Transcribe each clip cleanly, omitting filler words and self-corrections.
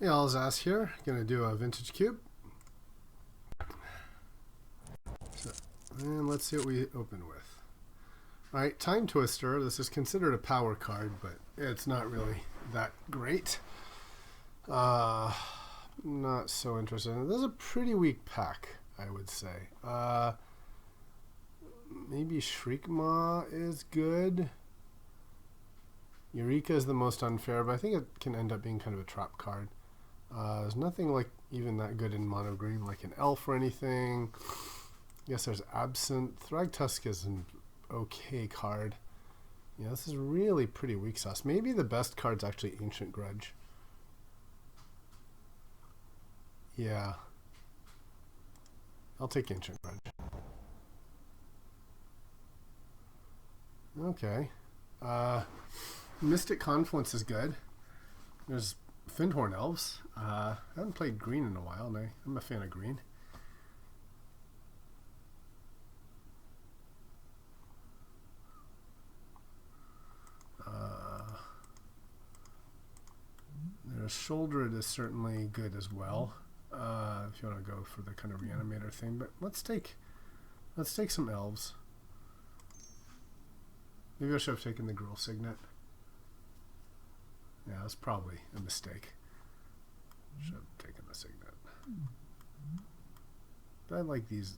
Hey, Alsace here. Gonna do a vintage cube. So, and let's see what we open with. Alright, Time Twister. This is considered a power card, but it's not really that great. Not so interested. This is a pretty weak pack, I would say. Maybe Shriekmaw is good. Eureka is the most unfair, but I think it can end up being kind of a trap card. There's nothing like even that good in mono green, like an elf or anything. I guess there's Absent. Thragtusk is an okay card. Yeah, this is really pretty weak sauce. Maybe the best card's actually Ancient Grudge. Yeah. I'll take Ancient Grudge. Okay. Mystic Confluence is good. There's Fyndhorn Elves. I haven't played green in a while, and I'm a fan of green. There's Shouldered is certainly good as well, if you want to go for the kind of reanimator thing. But let's take some elves. Maybe I should have taken the Gruul Signet. Yeah, that's probably a mistake. Should have taken the Signet. But I like these.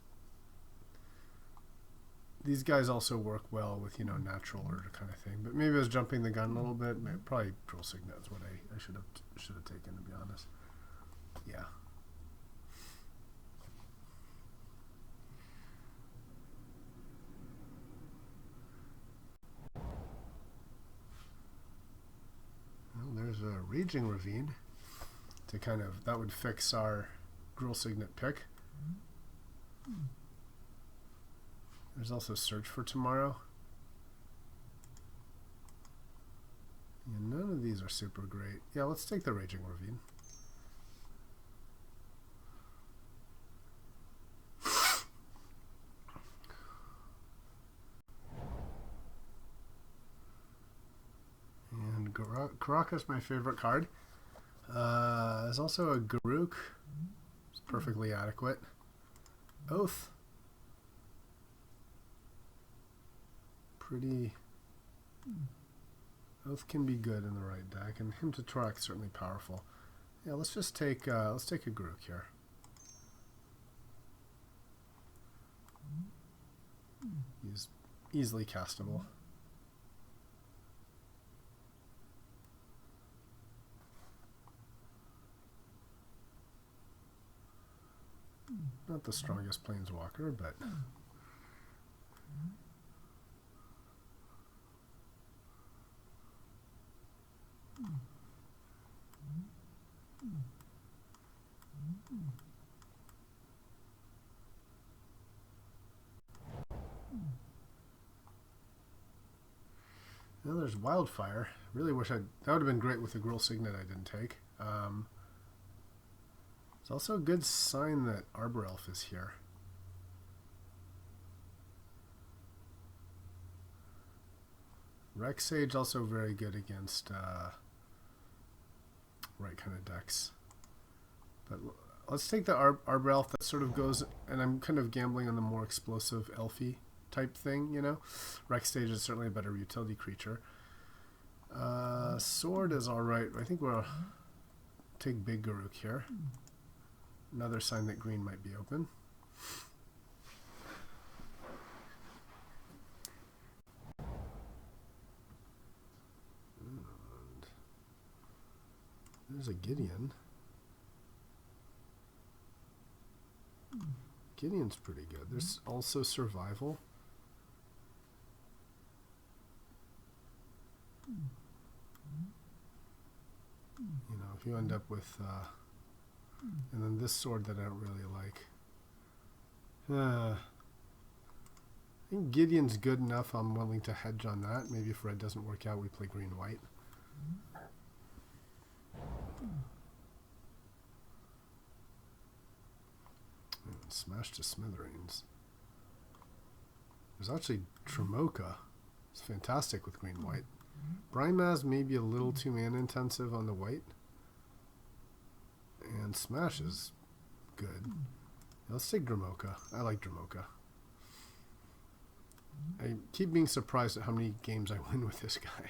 These guys also work well with, you know, natural order kind of thing. But maybe I was jumping the gun a little bit. Maybe, probably Gruul Signet is what I should have taken, to be honest. Yeah. Well, there's a Raging Ravine to kind of, that would fix our Gruul Signet pick. There's also Search for Tomorrow. Yeah, none of these are super great. Yeah, let's take the Raging Ravine. And Karaka's my favorite card. There's also a Garruk. It's perfectly adequate. Oath. Pretty. Oath can be good in the right deck, and Hymn to Torak certainly powerful. Yeah, let's just take a Garruk here. He's easily castable. Not the strongest planeswalker, but now there's Wildfire. Really wish that would have been great with the Gruul Signet I didn't take. It's also a good sign that Arbor Elf is here. Rex Sage also very good against right kind of decks. But let's take the Arbor Elf that sort of goes, and I'm kind of gambling on the more explosive elfy type thing, you know. Rex Sage is certainly a better utility creature. Sword is alright. I think we'll take Big Garruk here. Another sign that green might be open. And there's a Gideon. Gideon's pretty good. There's also Survival. You know, if you end up with and then this sword that I don't really like. I think Gideon's good enough. I'm willing to hedge on that. Maybe if red doesn't work out, we play green-white. Smash to Smithereens. There's actually Tremoka. It's fantastic with green-white. Brimaz may be a little too mana intensive on the white. and Smash is good. Let's take Dramoka. I like Dramoka. I keep being surprised at how many games I win with this guy.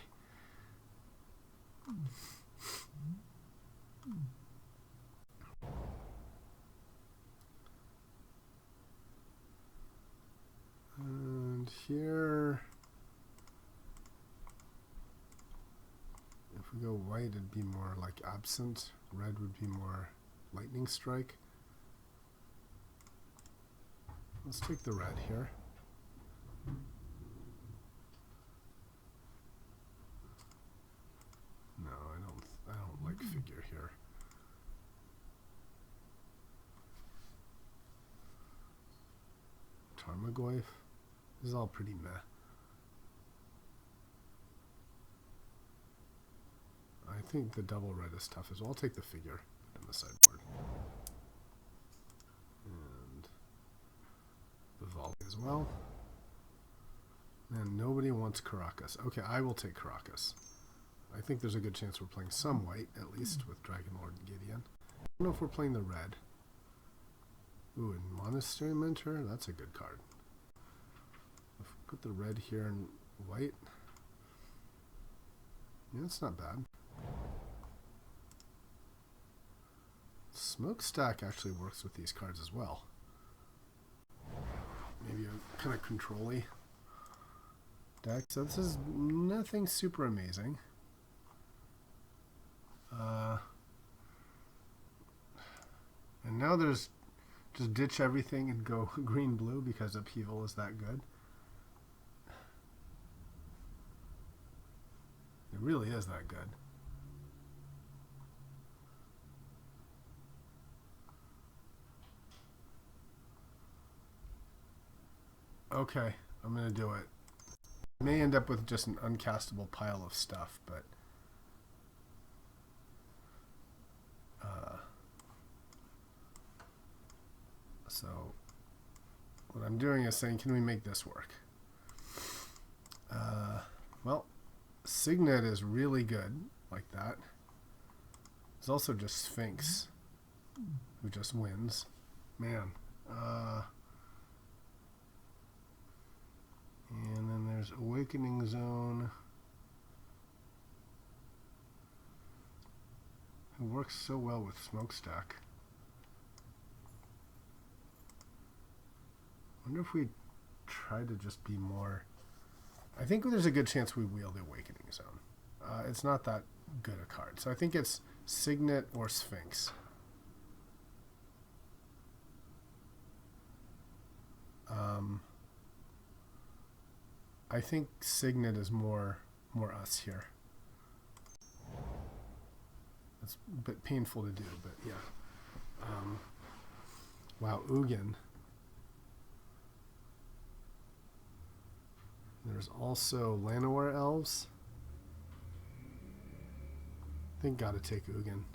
And here, if we go white, it'd be more like Absent. Red would be more Lightning Strike. Let's take the red here. No, I don't like figure here. Tarmogoyf. This is all pretty meh. I think the double red is tough as well. I'll take the figure in the sideboard. And the volley as well. And nobody wants Caracas. Okay, I will take Caracas. I think there's a good chance we're playing some white, at least, with Dragon Lord and Gideon. I don't know if we're playing the red. Ooh, and Monastery Mentor? That's a good card. Put the red here and white. Yeah, that's not bad. Smokestack actually works with these cards as well. Maybe a kind of control-y deck. So this is nothing super amazing. And now there's just ditch everything and go green-blue because Upheaval is that good. It really is that good. Okay, I'm going to do it. I may end up with just an uncastable pile of stuff, but so what I'm doing is saying, can we make this work? Well, Signet is really good like that. There's also just Sphinx, who just wins. Man. And then there's Awakening Zone, who works so well with Smokestack. I wonder if we try to just be more... I think there's a good chance we wheel the Awakening Zone. It's not that good a card. So I think it's Signet or Sphinx. I think Signet is more us here. It's a bit painful to do, but yeah. Wow, Ugin. There's also Llanowar Elves. I think gotta take Ugin.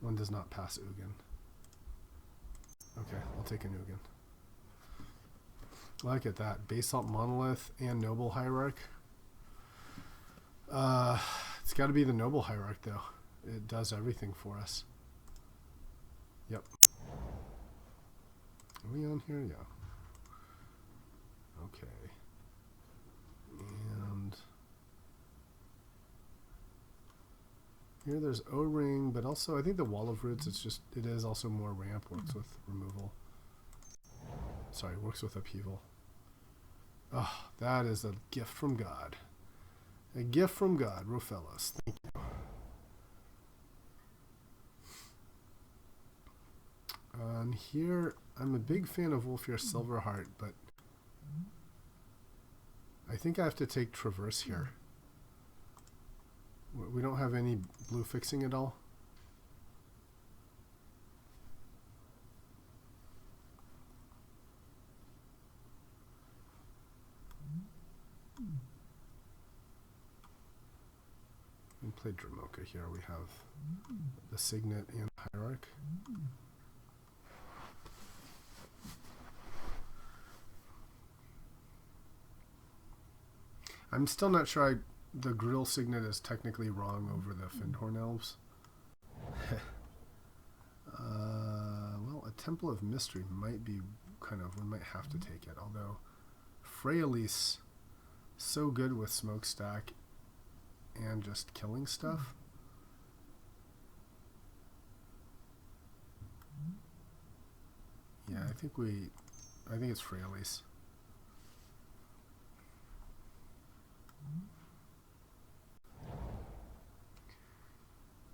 One does not pass Ugin. Okay, I'll take an Ugin. Look at that. Basalt Monolith and Noble Hierarch. It's got to be the Noble Hierarch, though. It does everything for us. Yep. Are we on here? Yeah. Okay. And here there's O-Ring, but also I think the Wall of Roots, it is also more ramp, works with removal. Sorry, works with Upheaval. Oh, that is a gift from God. A gift from God, Rofellos. Thank you. And here, I'm a big fan of Wolfir Silverheart, but I think I have to take Traverse here. We don't have any blue fixing at all. We play Dramoka here. We have the Signet and Hierarch. I'm still not sure the Grill Signet is technically wrong over the Findhorn Elves. Temple of Mystery might be kind of, we might have to take it, although Freyalise, so good with smokestack and just killing stuff. Yeah, I think it's Freyalise.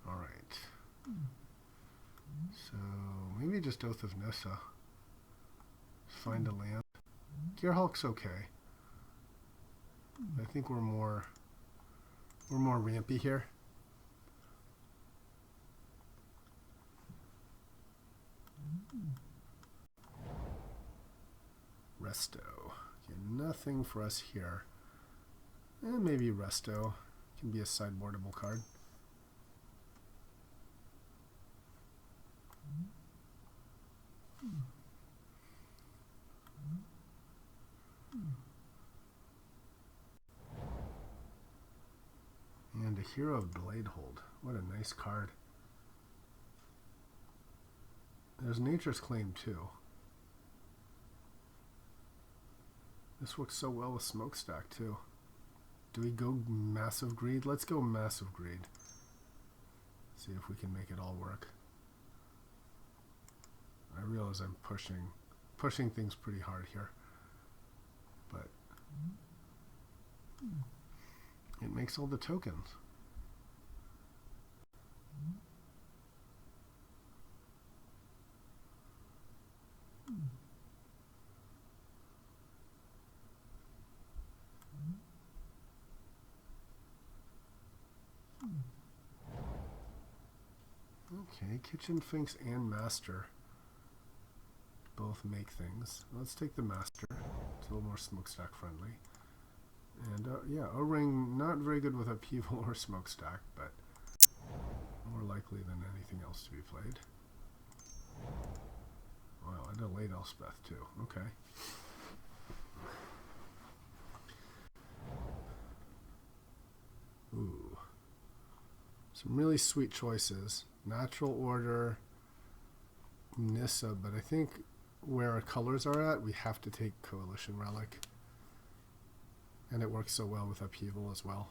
All right. So maybe just Oath of Nissa. Find a land. Gearhulk's okay. I think we're more rampy here. Resto. Okay, nothing for us here. And maybe Resto can be a sideboardable card. And a Hero of Bladehold. What a nice card. There's Nature's Claim too. This works so well with Smokestack too. Do we go Massive Greed? Let's go Massive Greed. See if we can make it all work. I realize I'm pushing things pretty hard here, but it makes all the tokens. Okay, Kitchen Finks and Master both make things. Let's take the Master. It's a little more smokestack friendly. And yeah, O-Ring, not very good with Upheaval or Smokestack, but more likely than anything else to be played. Wow, I delayed Elspeth too. Okay. Ooh. Some really sweet choices. Natural Order, Nissa, but I think where our colors are at, we have to take Coalition Relic. And it works so well with Upheaval as well.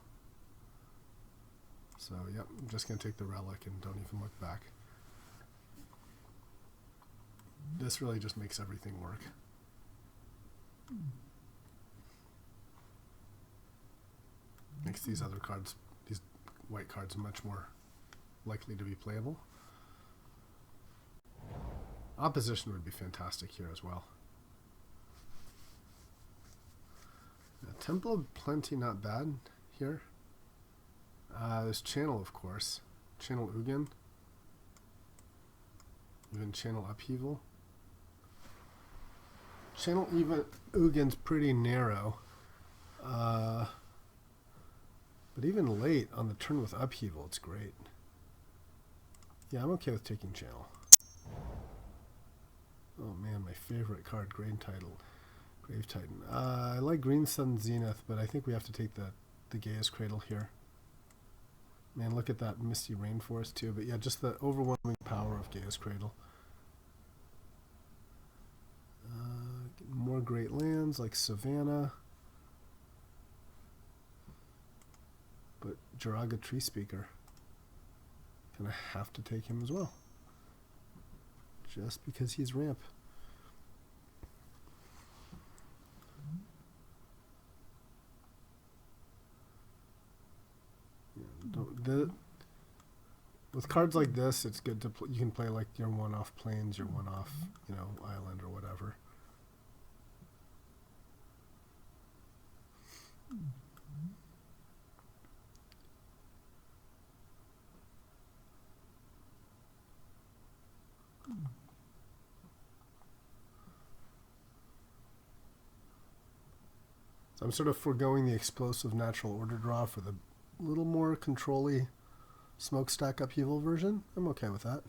So, yep, I'm just going to take the Relic and don't even look back. This really just makes everything work. Makes these other cards, these white cards, much more likely to be playable. Opposition would be fantastic here as well. Temple of Plenty, not bad here. There's Channel, of course. Channel Ugin. Even Channel Upheaval. Channel even Ugin's pretty narrow. But even late on the turn with Upheaval, it's great. Yeah, I'm okay with taking Channel. Oh man, my favorite card, Grave Titan. I like Green Sun Zenith, but I think we have to take the Gaia's Cradle here. Man, look at that Misty Rainforest too. But yeah, just the overwhelming power of Gaia's Cradle. More great lands like Savannah. But Jiraga Tree Speaker. Gonna have to take him as well. Just because he's ramp. With cards like this, it's good to you can play like your one-off plains, your one-off, island or whatever. So I'm sort of foregoing the explosive natural order draw for the little more control-y Smokestack Upheaval version. I'm okay with that.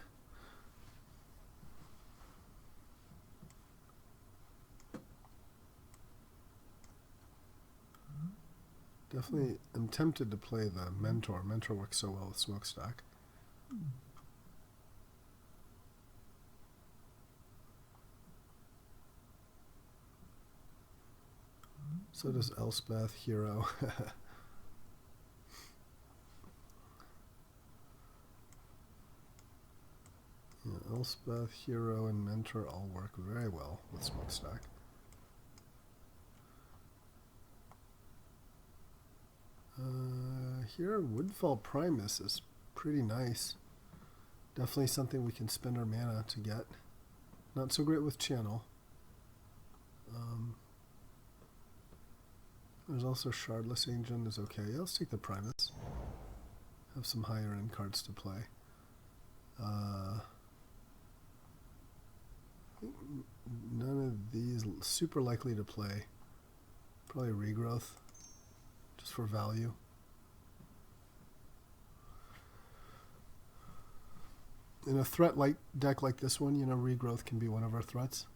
Definitely am tempted to play the Mentor. Mentor works so well with Smokestack. So does Elspeth, Hero. Yeah, Elspeth, Hero, and Mentor all work very well with Smokestack. Here, Woodfall Primus is pretty nice. Definitely something we can spend our mana to get. Not so great with Channel. There's also Shardless Agent is okay. Yeah, let's take the Primus. Have some higher end cards to play. None of these super likely to play. Probably Regrowth, just for value. In a threat like deck like this one, you know, Regrowth can be one of our threats.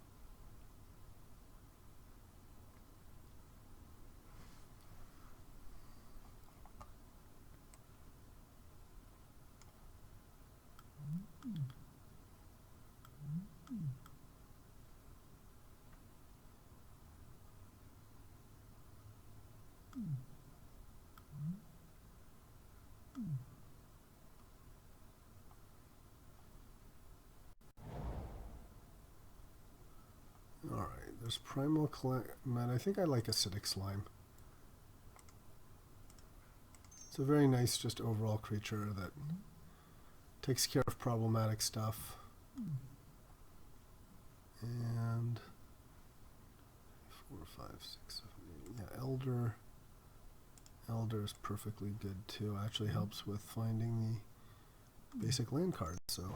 Alright, there's Primal Clement. I think I like Acidic Slime. It's a very nice, just overall creature that takes care of problematic stuff. And 4, 5, 6, 7, 8. Yeah, Elder. Elder is perfectly good too. Actually helps with finding the basic land cards. So,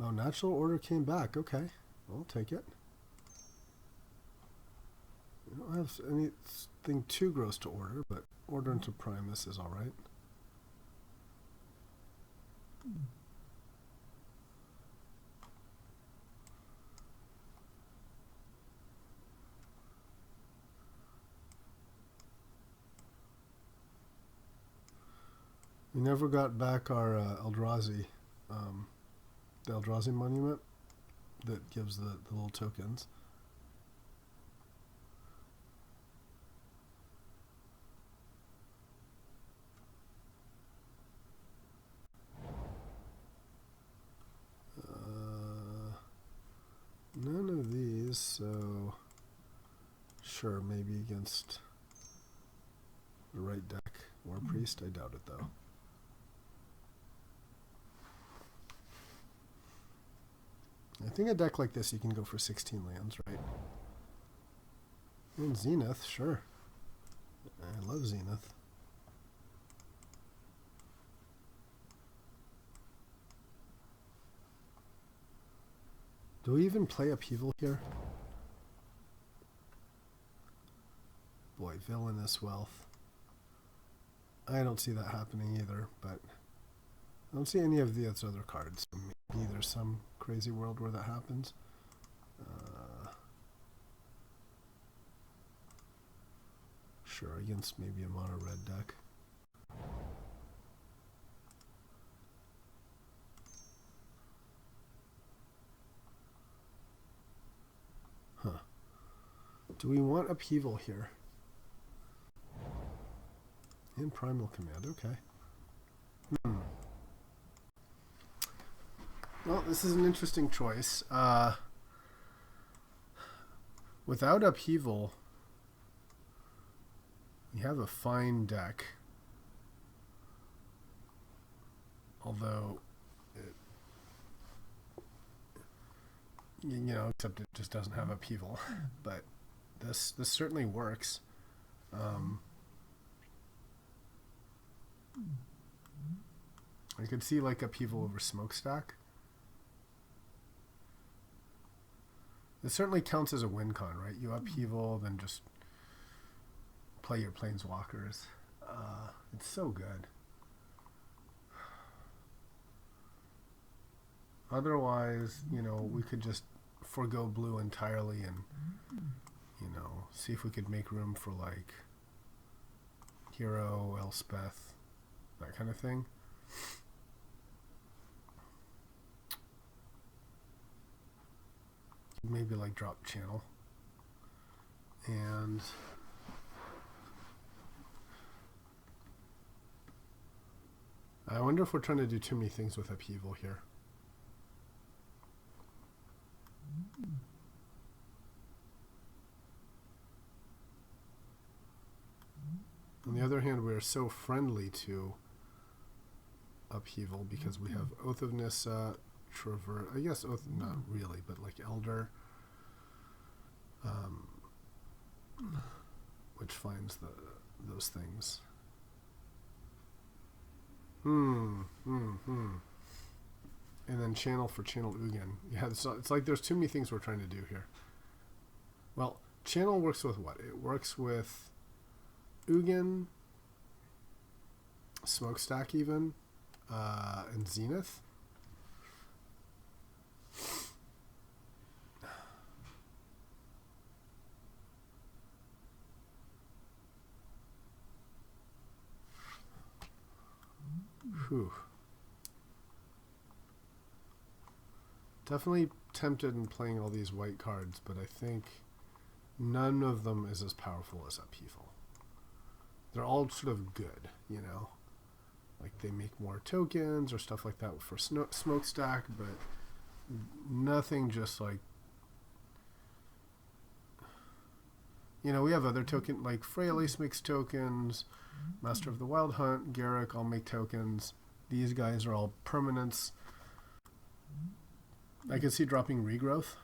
oh, Natural Order came back. Okay, I'll take it. We don't have anything too gross to order, but order into Primus is all right. We never got back our Eldrazi, the Eldrazi monument that gives the little tokens. None of these, so sure, maybe against the right deck. War Priest, I doubt it though. I think a deck like this you can go for 16 lands, right? And Zenith, sure. I love Zenith. Do we even play Upheaval here? Boy, Villainous Wealth. I don't see that happening either, but I don't see any of the other cards. Maybe there's some crazy world where that happens. Sure, against maybe a mono red deck. Huh. Do we want Upheaval here? In Primal Command, okay. Well, this is an interesting choice. Without Upheaval, we have a fine deck. Although, you know, except it just doesn't have Upheaval. But this certainly works. I could see like Upheaval over Smokestack. It certainly counts as a win con, right? You Upheaval, then just play your Planeswalkers. It's so good. Otherwise, you know, we could just forego blue entirely and, you know, see if we could make room for like Hero, Elspeth, that kind of thing. Maybe like drop Channel And I wonder if we're trying to do too many things with upheaval here. On the other hand, we are so friendly to upheaval because we have Oath of Nissa, Traverse, I guess Oath, not really, but like Elder, which finds those things. And then channel for channel Ugin. Yeah, it's like there's too many things we're trying to do here. Well, channel works with what? It works with Ugin, Smokestack even, and Zenith. Whew. Definitely tempted in playing all these white cards, but I think none of them is as powerful as Upheaval. They're all sort of good, you know? Like they make more tokens or stuff like that for Smokestack, but nothing just like... You know, we have other token, like Freyalise makes tokens, Master of the Wild Hunt, Garruk all make tokens. These guys are all permanents. I can see dropping Regrowth.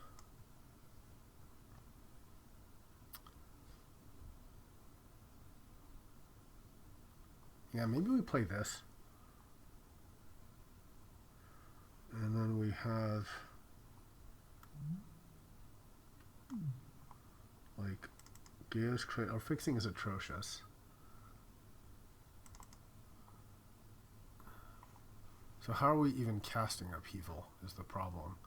Yeah, maybe we play this. And then we have like Geo's Crate. Our fixing is atrocious. So how are we even casting Upheaval is the problem.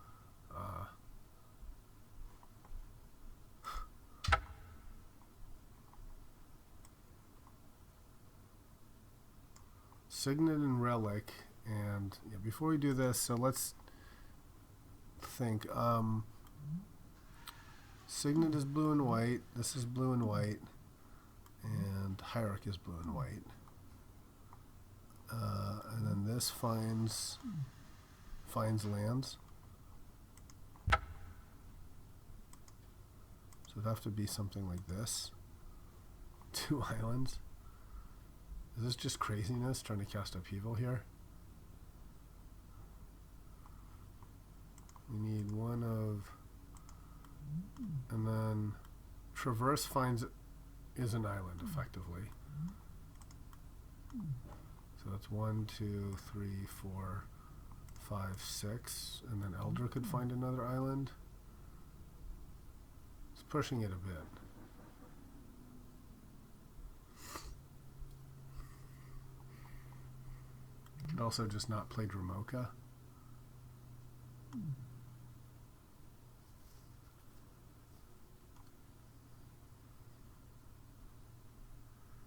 Signet and Relic, and yeah, before we do this, so let's think. Signet is blue and white, this is blue and white, and Hierarch is blue and white. And then this finds lands. So it'd have to be something like this. 2 islands. Is this just craziness trying to cast Upheaval here? We need one of... And then Traverse finds is an island, effectively. So that's 1, 2, 3, 4, 5, 6. And then Elder could find another island. It's pushing it a bit. Could also just not play Dramoka.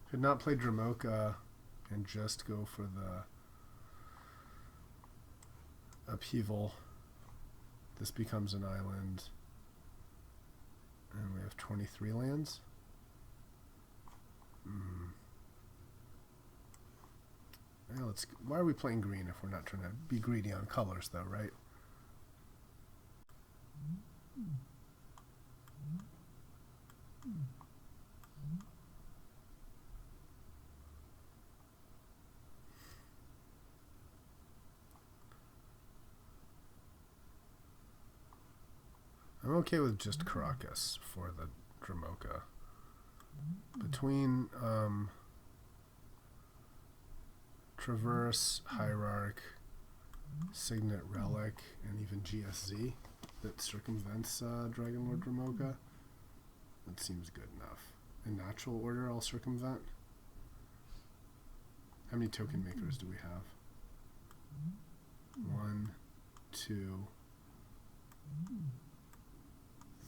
Could not play Dramoka and just go for the Upheaval. This becomes an island. And we have 23 lands. Yeah, why are we playing green if we're not trying to be greedy on colors, though, right? I'm okay with just Caracas for the Dramoka. Between Traverse, Hierarch, Signet, Relic, and even GSZ that circumvents Dragonlord Dramoka, that seems good enough. In natural order, I'll circumvent. How many token makers do we have? 1, 2,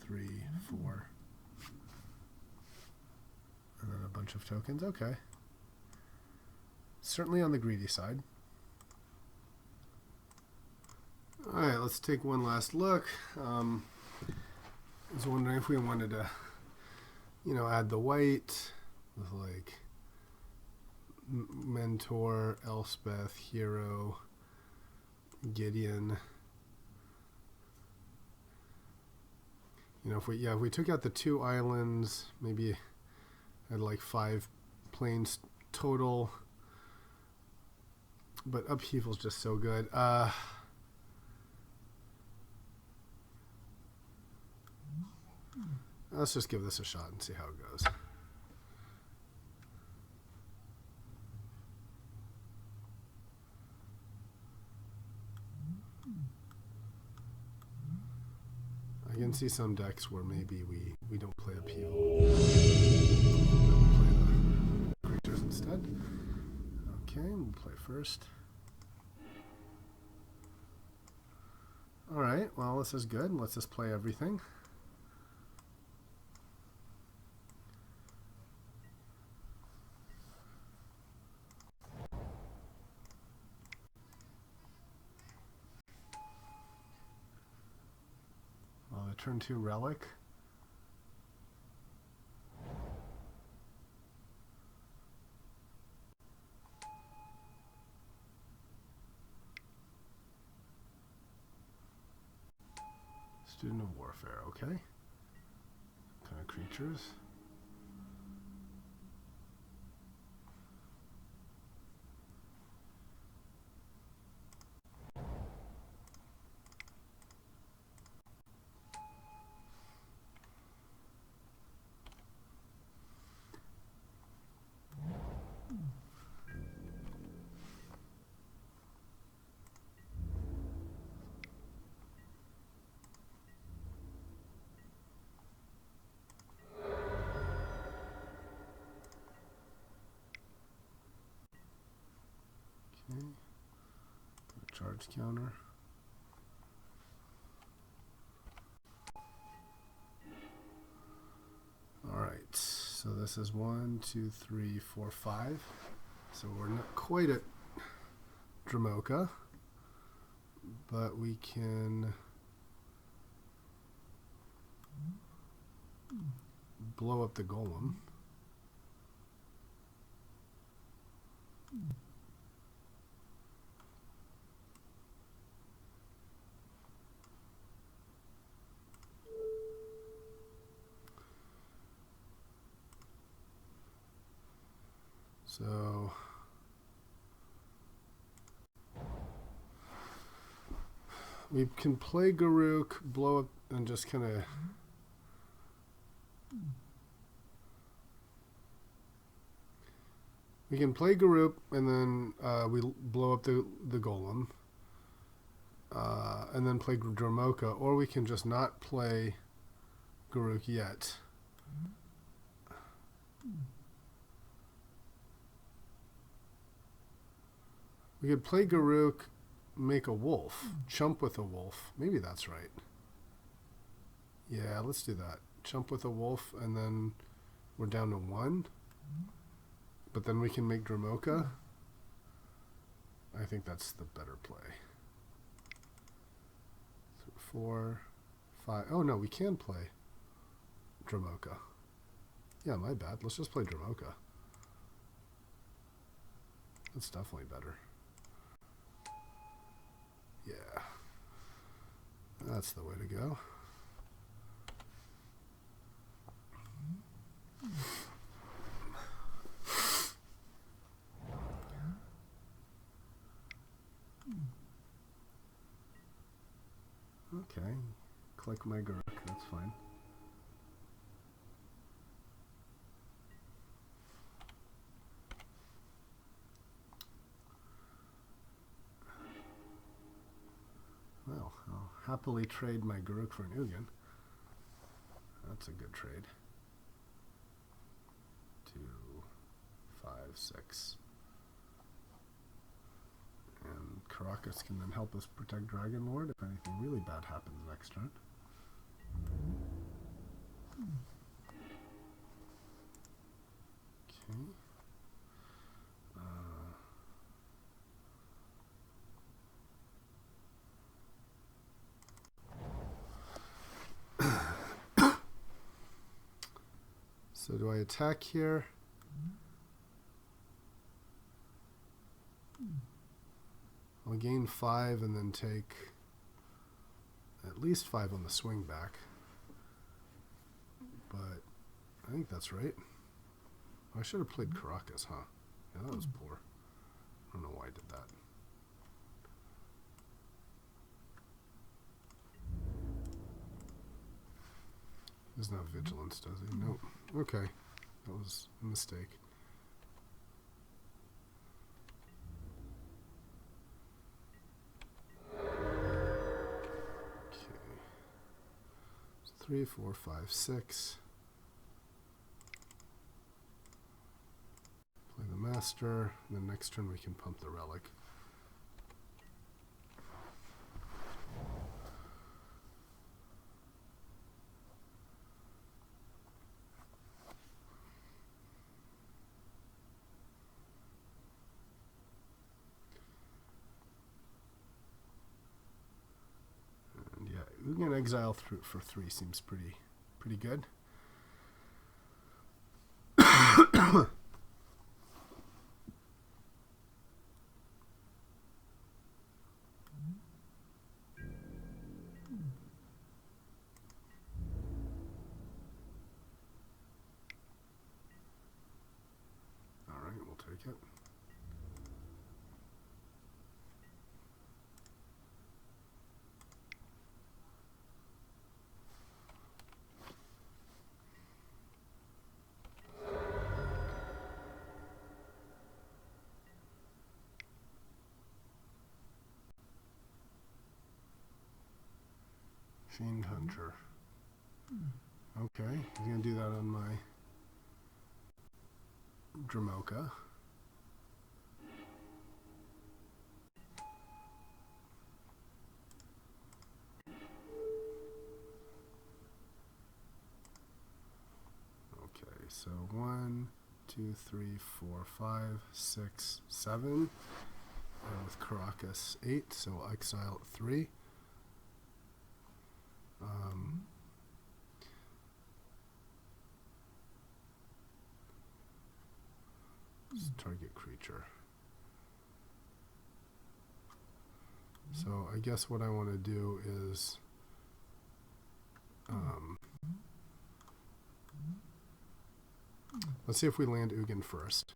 3, 4. And then a bunch of tokens. Okay. Certainly on the greedy side. Alright, let's take one last look. I was wondering if we wanted to you know, add the white with like Mentor, Elspeth, Hero, Gideon. You know, if we took out the 2 islands, maybe had like 5 planes total. But Upheaval's just so good. Let's just give this a shot and see how it goes. I can see some decks where maybe we don't play Upheaval. We play the creatures instead. Okay, we'll play first. Alright, well, this is good. Let's just play everything. Well, the turn 2 relic. Student of Warfare, okay. Kind of creatures. Okay. Charge counter. Alright, so this is 1, 2, 3, 4, 5. So we're not quite at Dramoka, but we can blow up the golem. So we can play Garruk, blow up, and just kind of we can play Garruk, and then we blow up the golem, and then play Dramoka, or we can just not play Garruk yet. We could play Garruk, make a wolf, chump with a wolf. Maybe that's right. Yeah, let's do that. Chump with a wolf, and then we're down to 1. But then we can make Dramoka. I think that's the better play. 4, 5. Oh no, we can play Dramoka. Yeah, my bad. Let's just play Dramoka. That's definitely better. Yeah. That's the way to go. Okay. Click my Garruk. That's fine. Well, I'll happily trade my Garruk for an Ugin. That's a good trade. 2, 5, 6. And Caracas can then help us protect Dragon Lord if anything really bad happens next turn. Okay. So do I attack here? I'll gain 5 and then take at least 5 on the swing back. But I think that's right. I should have played Caracas, huh? Yeah, that was poor. I don't know why I did that. He doesn't have vigilance, does he? Nope. Okay. That was a mistake. Okay. So 3, 4, 5, 6. Play the master. And then next turn we can pump the relic. Ugin exile through for 3 seems pretty good. All right, we'll take it. Fiend Hunter. Okay, he's going to do that on my Dramoka. Okay, so 1, 2, 3, 4, 5, 6, 7. And with Caracas 8, so exile 3. Target creature. So I guess what I want to do is let's see if we land Ugin first.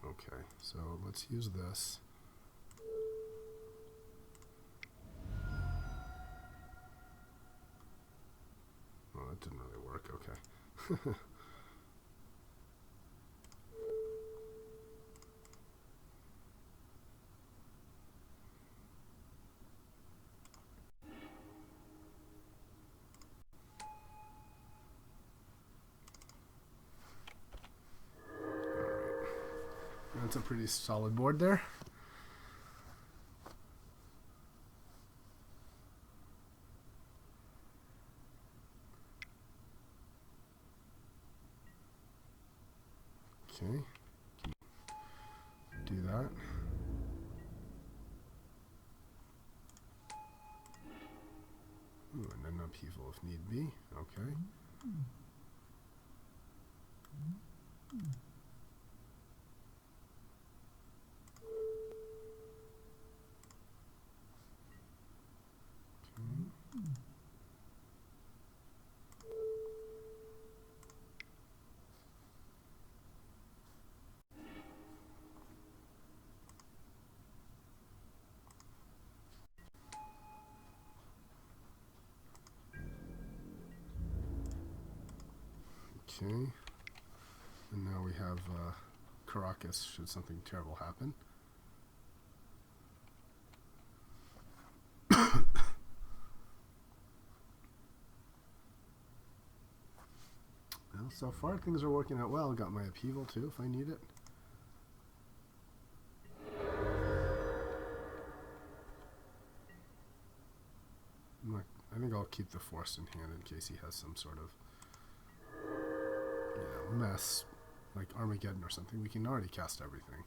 Okay, so let's use this. Oh, that didn't really work. Okay. That's a pretty solid board there. Okay, do that. Ooh, and then upheaval if need be. Okay. Okay, and now we have Caracas should something terrible happen. Well, so far things are working out well. Got my upheaval too if I need it. I think I'll keep the force in hand in case he has some sort of mess, like Armageddon or something, we can already cast everything.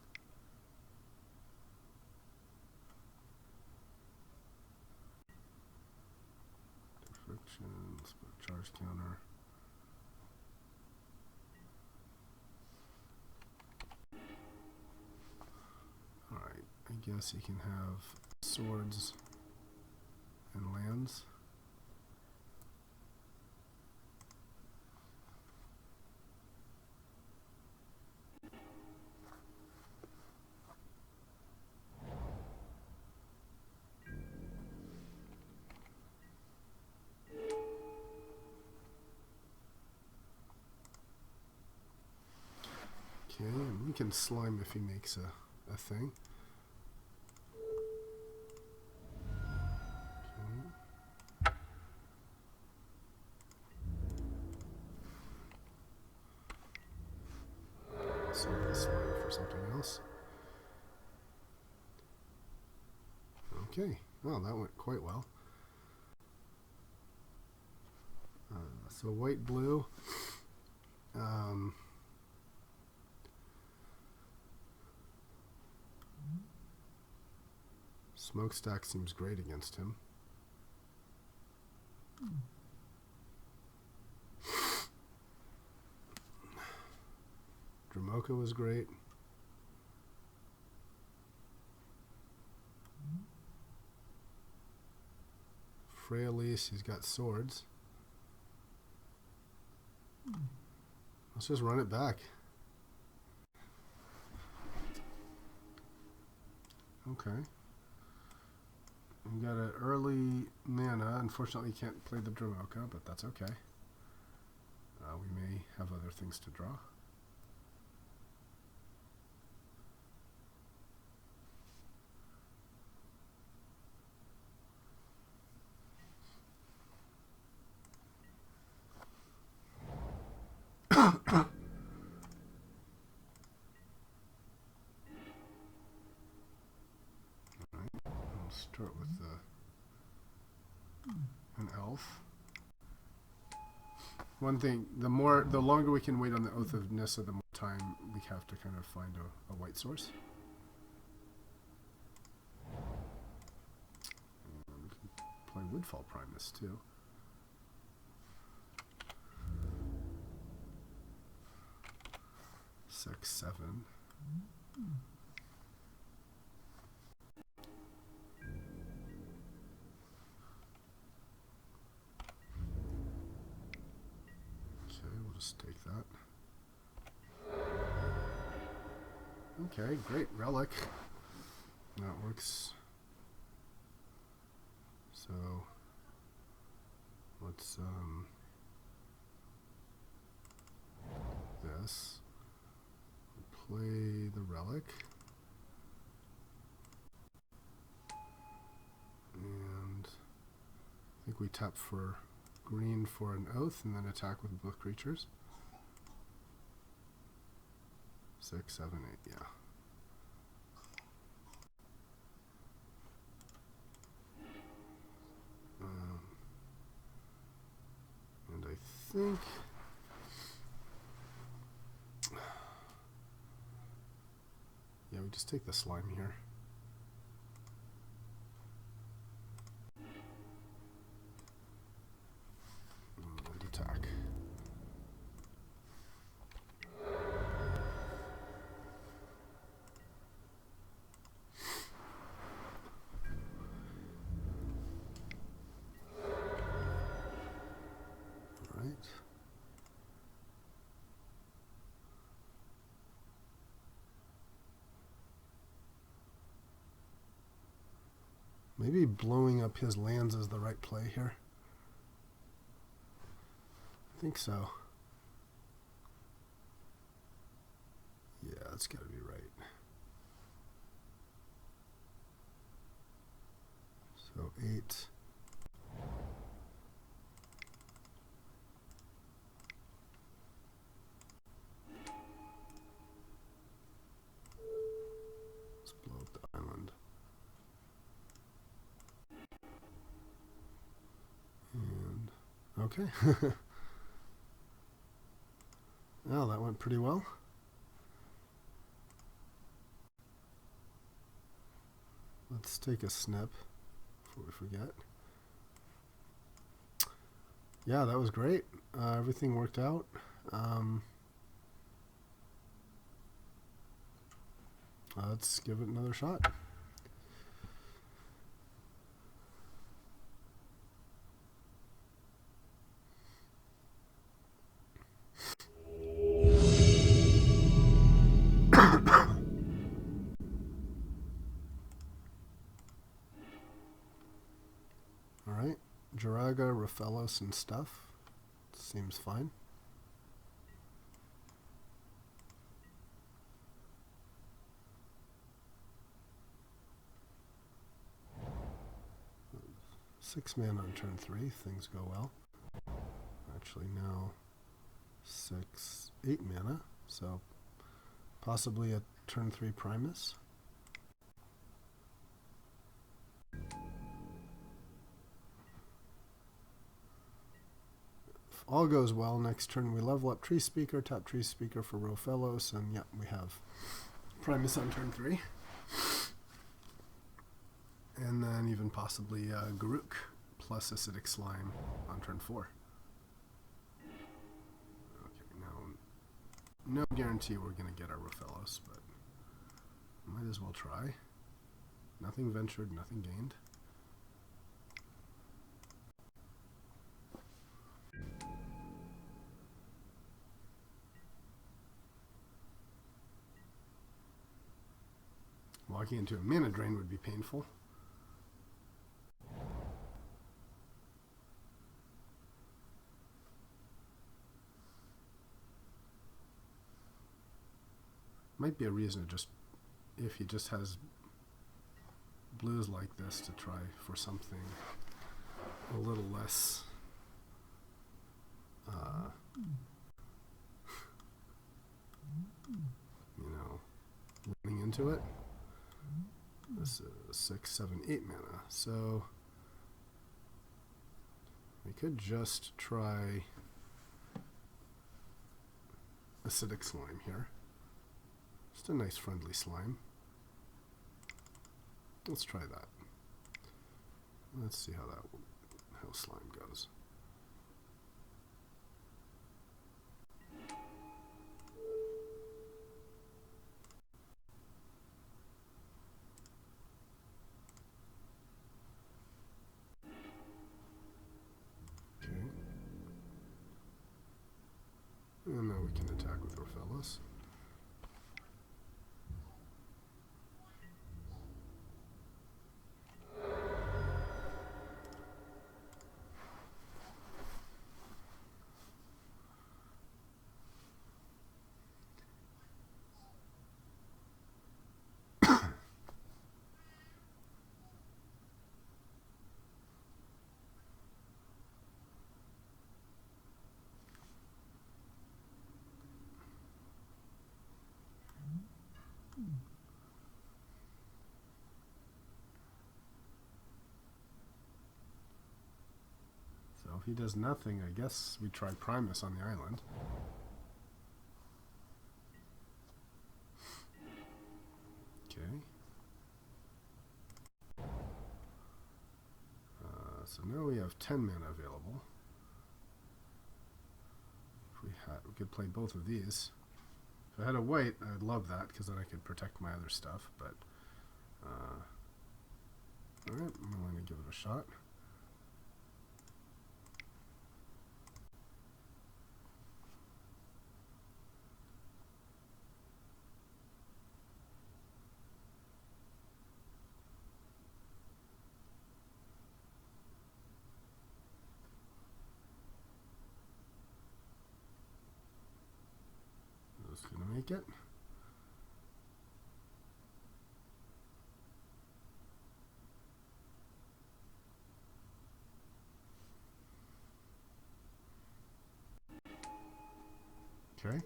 Frictions, charge counter. Alright, I guess you can have swords and lands. Okay, and we can slime if he makes a thing. Okay. So we'll slime for something else. Okay, well that went quite well. So white, blue. Smokestack seems great against him. Dramoka was great. Freyalise, he's got swords. Let's just run it back. Okay. We got an early mana. Unfortunately, you can't play the Dramoka, but that's okay. We may have other things to draw. Start with an elf. One thing, the longer we can wait on the Oath of Nissa, the more time we have to kind of find a white source. And we can play Woodfall Primus too. Six, 7. Just take that. Okay, great. Relic. That works. So let's this. Play the relic. And I think we tap for green for an oath and then attack with both creatures. 6, 7, 8, yeah. And I think yeah, we just take the slime here. And attack. Maybe blowing up his lands is the right play here. I think so. Yeah, that's got to be right. So 8. Let's blow up the island. And okay. Well, that went pretty well. Let's take a snip before we forget. Yeah, that was great. Everything worked out. Let's give it another shot. Alright, Jiraga, Raphaelos, and stuff. Seems fine. Six mana on turn 3, things go well. Actually now 8 mana, so possibly a turn 3 Primus. If all goes well, next turn we level up Tree Speaker, tap Tree Speaker for Raphaelos, and yep, we have Primus on turn 3. And then even possibly Garruk plus Acidic Slime on turn 4. Okay, now no guarantee we're going to get our Raphaelos, but might as well try. Nothing ventured, nothing gained. Walking into a mana drain would be painful. Might be a reason to just, if he just has blues like this, to try for something a little less you know, running into it. This is 6, 7, 8 mana, so we could just try Acidic Slime here. Just a nice friendly slime. Let's try that. Let's see how slime goes. Okay. And now we can attack with Raphaelos. So if he does nothing, I guess we try Primus on the island. Okay. So now we have 10 mana available. If we could play both of these. If I had a white, I'd love that, because then I could protect my other stuff, but alright, I'm willing to give it a shot. Just gonna make it. Okay.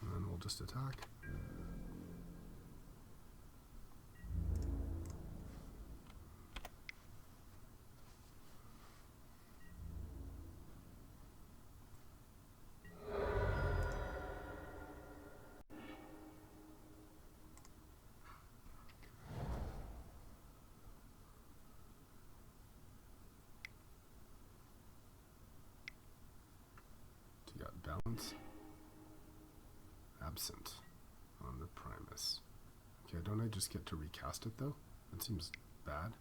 And then we'll just attack. balance. Absent on the Primus. Okay, don't I just get to recast it though? That seems bad.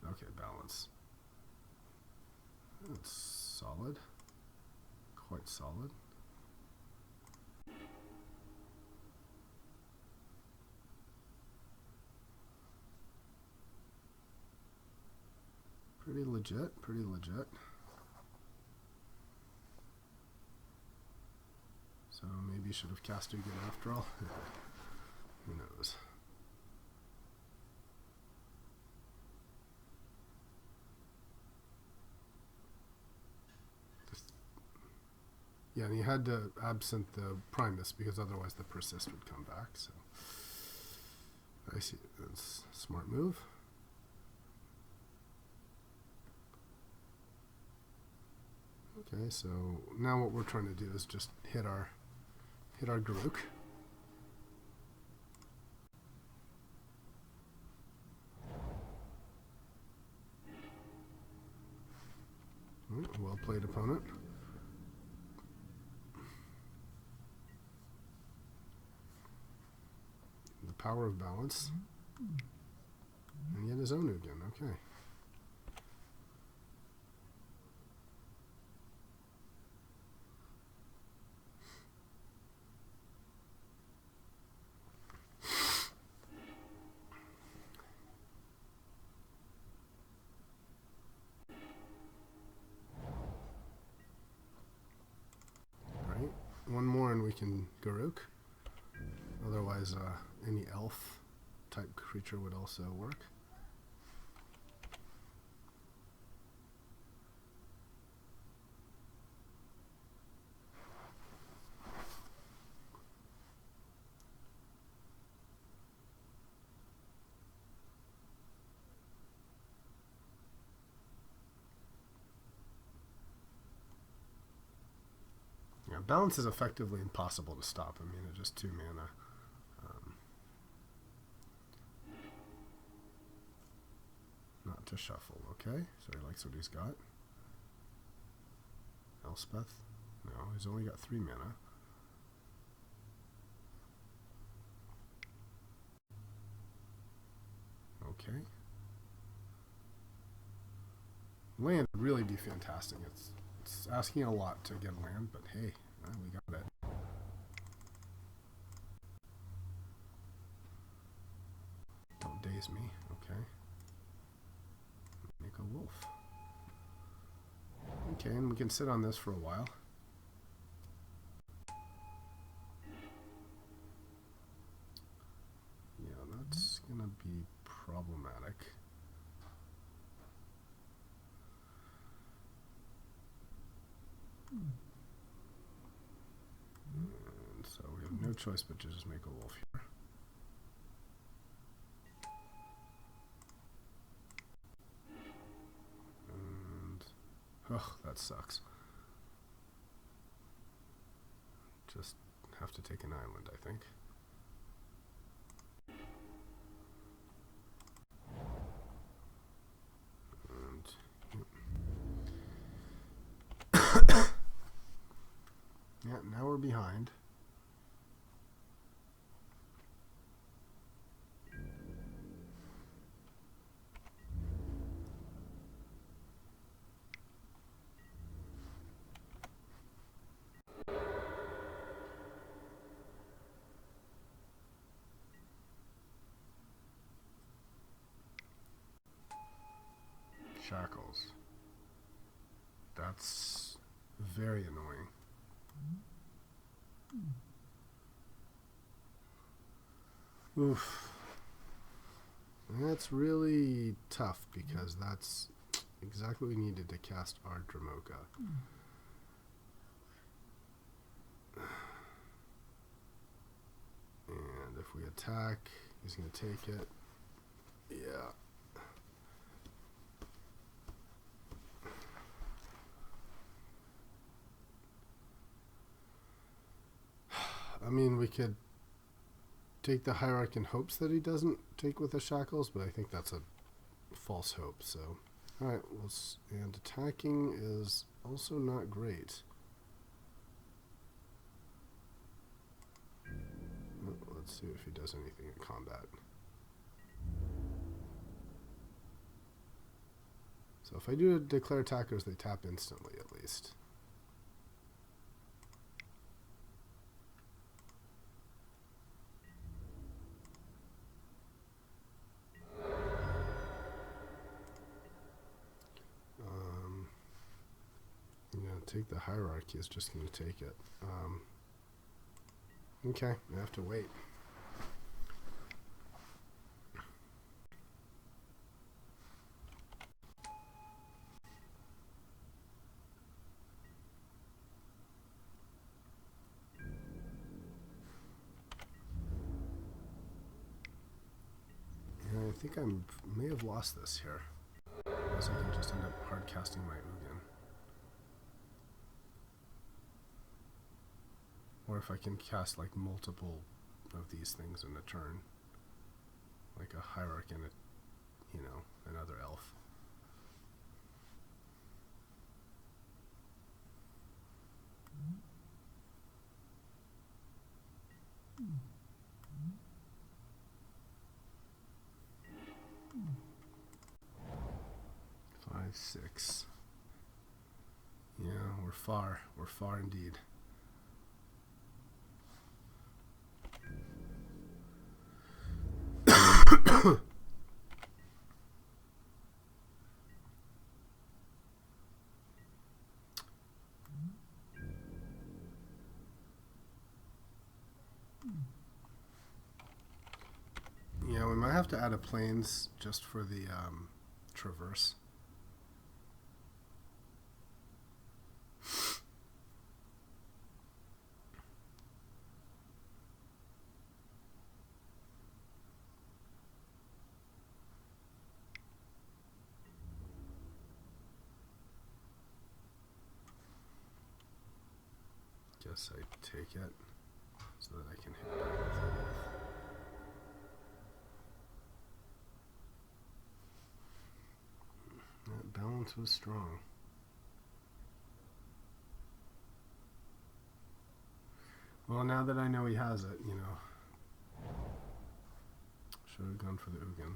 Okay, balance. That's solid. Quite solid. Pretty legit, pretty legit. So maybe should have cast again after all. Who knows? Yeah, and he had to absent the Primus because otherwise the persist would come back. So I see. That's a smart move. Okay, so now what we're trying to do is just hit our Garuk. Well played, opponent. The power of balance. And yet his own again, okay. One more and we can Garuk. Otherwise, any elf type creature would also work. Yeah, balance is effectively impossible to stop. I mean, it's just 2 mana. Not to shuffle, okay? So he likes what he's got. Elspeth? No, he's only got 3 mana. Okay. Land would really be fantastic. It's asking a lot to get land, but hey, we got it. Don't daze me, okay. Make a wolf. Okay, and we can sit on this for a while. Yeah, that's gonna be problematic. And so we have no choice but to just make a wolf here. And ugh, that sucks. Just have to take an island, I think. Yeah, now we're behind. Shackles. That's very annoying. Oof. That's really tough because that's exactly what we needed to cast our Dramoka. And if we attack, he's going to take it. Yeah. I mean, we could take the Hierarch in hopes that he doesn't take with the Shackles, but I think that's a false hope. So, alright, and attacking is also not great. Let's see if he does anything in combat. So if I do declare attackers, they tap instantly at least. Take the hierarchy is just going to take it. Okay, I have to wait. Yeah, I think I may have lost this here. Unless I can just end up hard casting my Ugin. Or if I can cast like multiple of these things in a turn. Like a hierarch and another elf. Five, 6. Yeah, we're far. We're far indeed. Yeah, we might have to add a plains just for the traverse. Guess I take it so that I can hit back with the wolf. That balance was strong. Well, now that I know he has it, should have gone for the Ugin.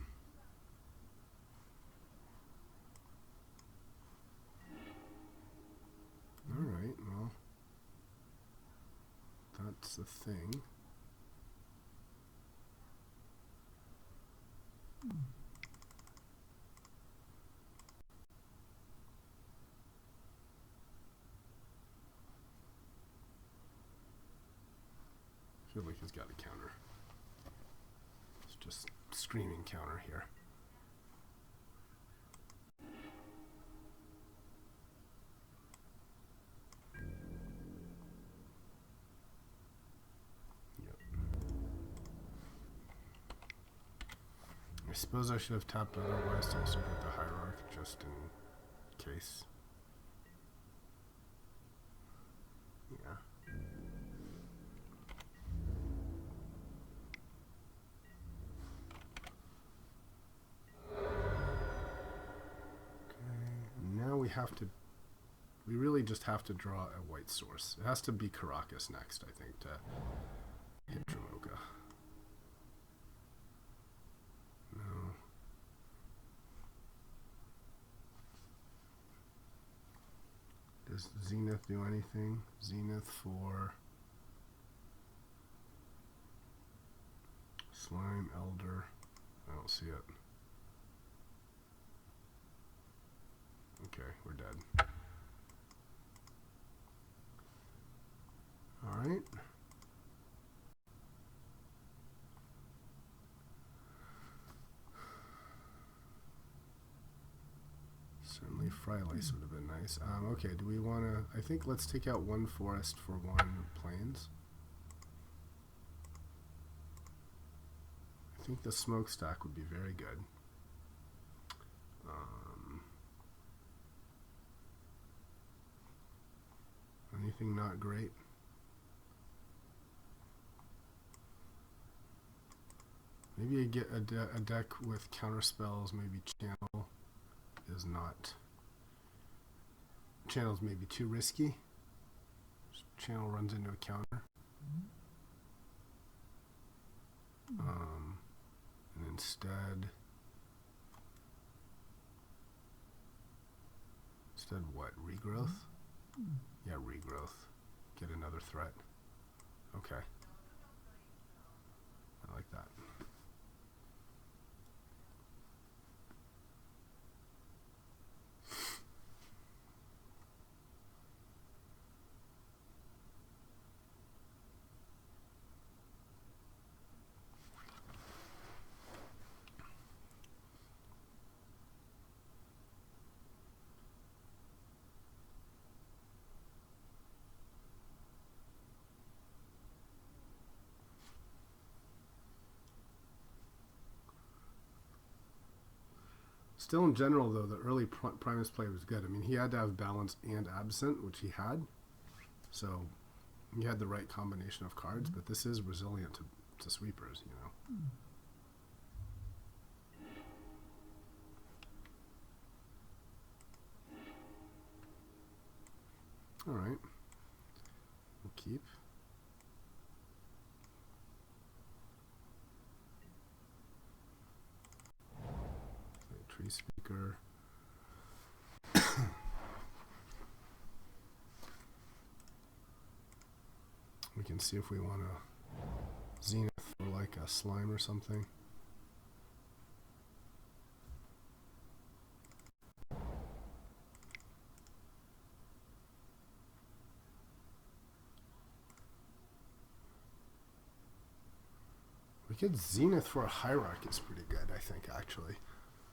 Alright, well, that's the thing. I feel like he's got a counter. It's just screaming counter here. Yep. I suppose I should have tapped otherwise to also get the hierarch just in case. Yeah. We really just have to draw a white source. It has to be Caracas next, I think, to hit Dromoka. No. Does Zenith do anything? Zenith for Slime, Elder. I don't see it. Okay, we're dead. Alright. Certainly Frylace would have been nice. Okay, do we want to... I think let's take out one forest for one plains. I think the smokestack would be very good. Anything not great? Maybe I get a deck with counter spells. Maybe Channel is not. Channel's maybe too risky. Channel runs into a counter. And instead what? Regrowth? Yeah, regrowth. Get another threat. Okay. I like that. Still, in general, though, the early Primus play was good. I mean, he had to have balance and absent, which he had. So he had the right combination of cards, but this is resilient to sweepers, you know. All right. We'll keep. Tree speaker. We can see if we want to zenith for like a slime or something. We could zenith for a hierarch is pretty good, I think, actually,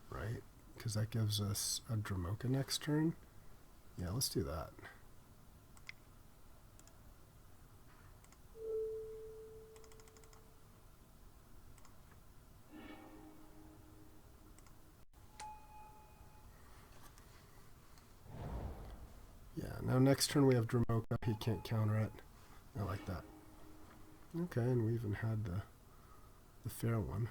right? Because that gives us a Dramoka next turn. Yeah, let's do that. Yeah, now next turn we have Dramoka. He can't counter it. I like that. Okay, and we even had the fair one.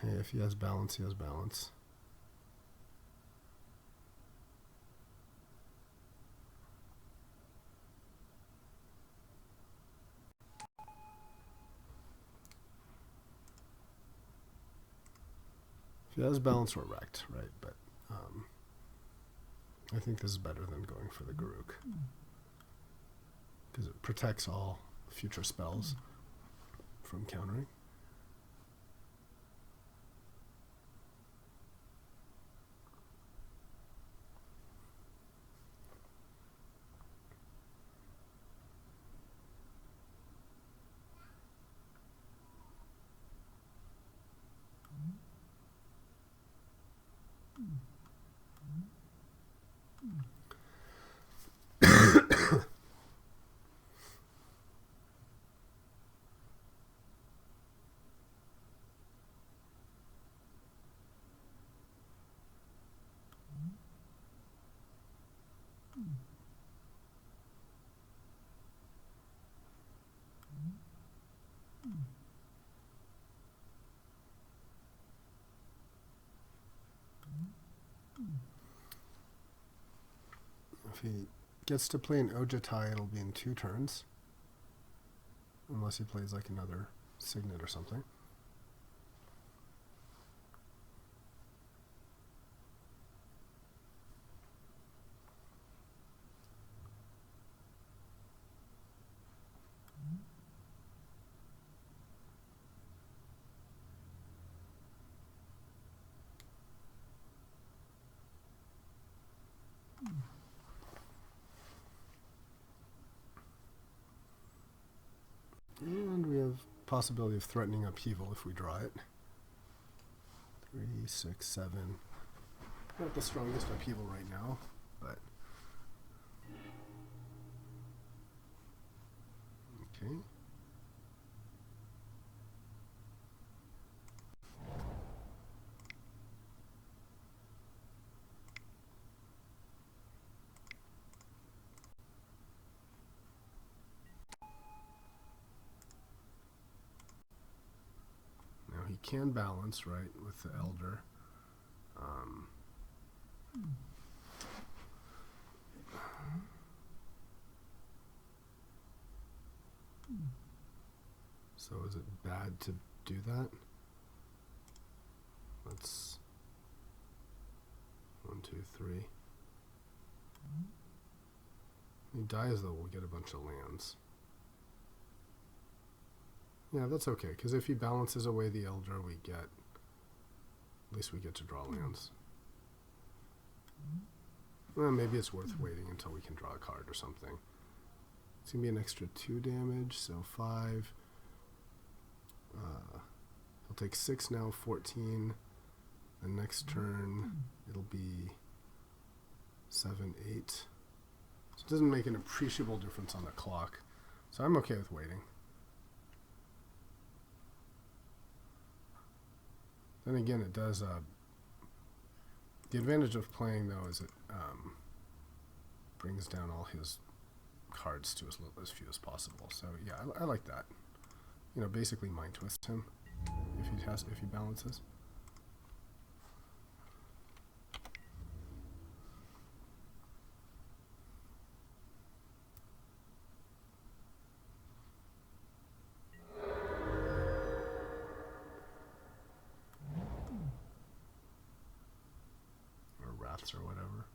Hey, if he has balance, he has balance. If he has balance, we're wrecked, right? But I think this is better than going for the Garuk, because it protects all future spells from countering. If he gets to play an Ojatai, it'll be in 2 turns. Unless he plays like another Signet or something. And we have possibility of threatening upheaval if we draw it. 3, 6, 7. Not the strongest upheaval right now, but okay. Now he can balance, right, with the Elder. So is it bad to do that? Let's 1, 2, 3. He dies though, we'll get a bunch of lands. Yeah, that's okay, because if he balances away the Elder, we get, at least we get to draw lands. Well, maybe it's worth waiting until we can draw a card or something. It's going to be an extra 2 damage, so 5. He'll take 6 now, 14. The next turn, it'll be 7, 8. So it doesn't make an appreciable difference on the clock. So I'm okay with waiting. Then again, it does... the advantage of playing, though, is it brings down all his cards to as few as possible. So yeah, I like that. You know, basically mind twist him if he balances. Or wraths or whatever.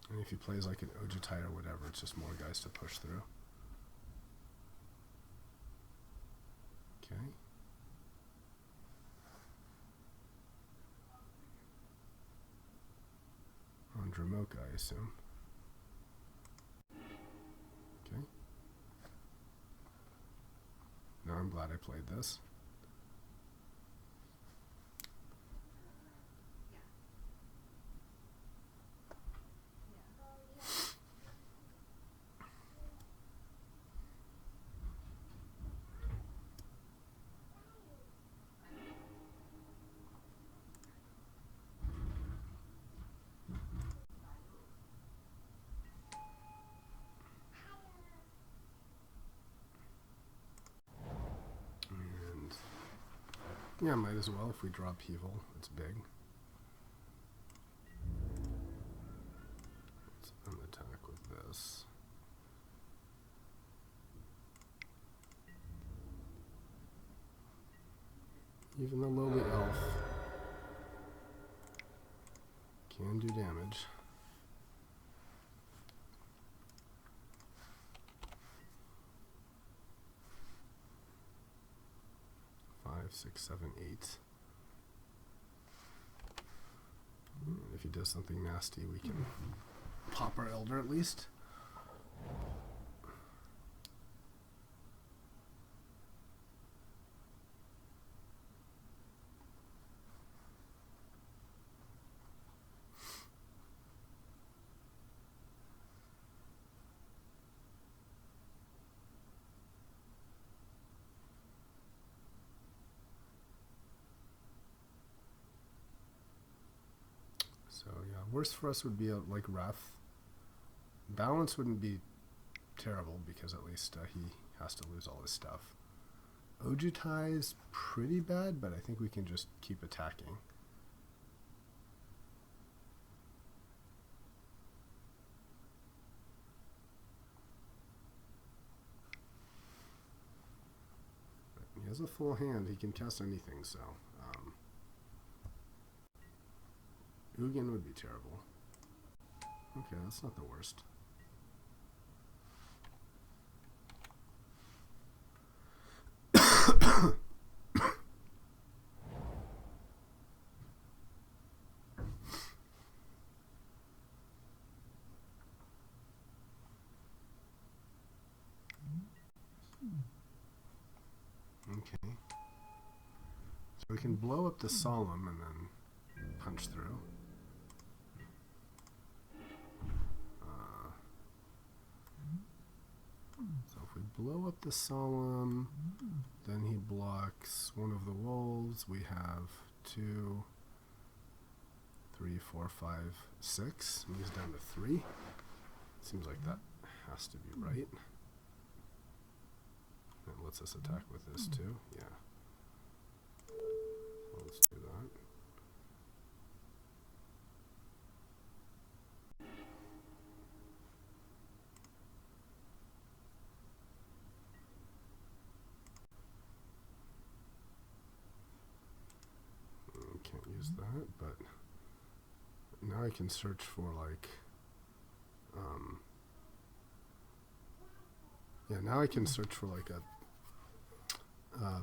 And if he plays like an Ojutai or whatever, it's just more guys to push through. Okay. On Dramoka, I assume. Okay. Now I'm glad I played this. Yeah, might as well if we draw Upheaval. It's big. Let's attack with this. Even the lowly elf can do damage. 5, 6, 7, 8. And if he does something nasty, we can pop our Elder at least. So yeah, worst for us would be like Wrath. Balance wouldn't be terrible because at least he has to lose all his stuff. Ojutai is pretty bad, but I think we can just keep attacking. But he has a full hand. He can cast anything, so... Ugin would be terrible. Okay, that's not the worst. Okay. So we can blow up the Solemn and then punch through. So if we blow up the Solemn, then he blocks one of the wolves. We have 2, 3, 4, 5, 6. And he's down to 3. Seems like that has to be right. It lets us attack with this too. Yeah. So let's do that. but now I can search for like, yeah, now I can search for like a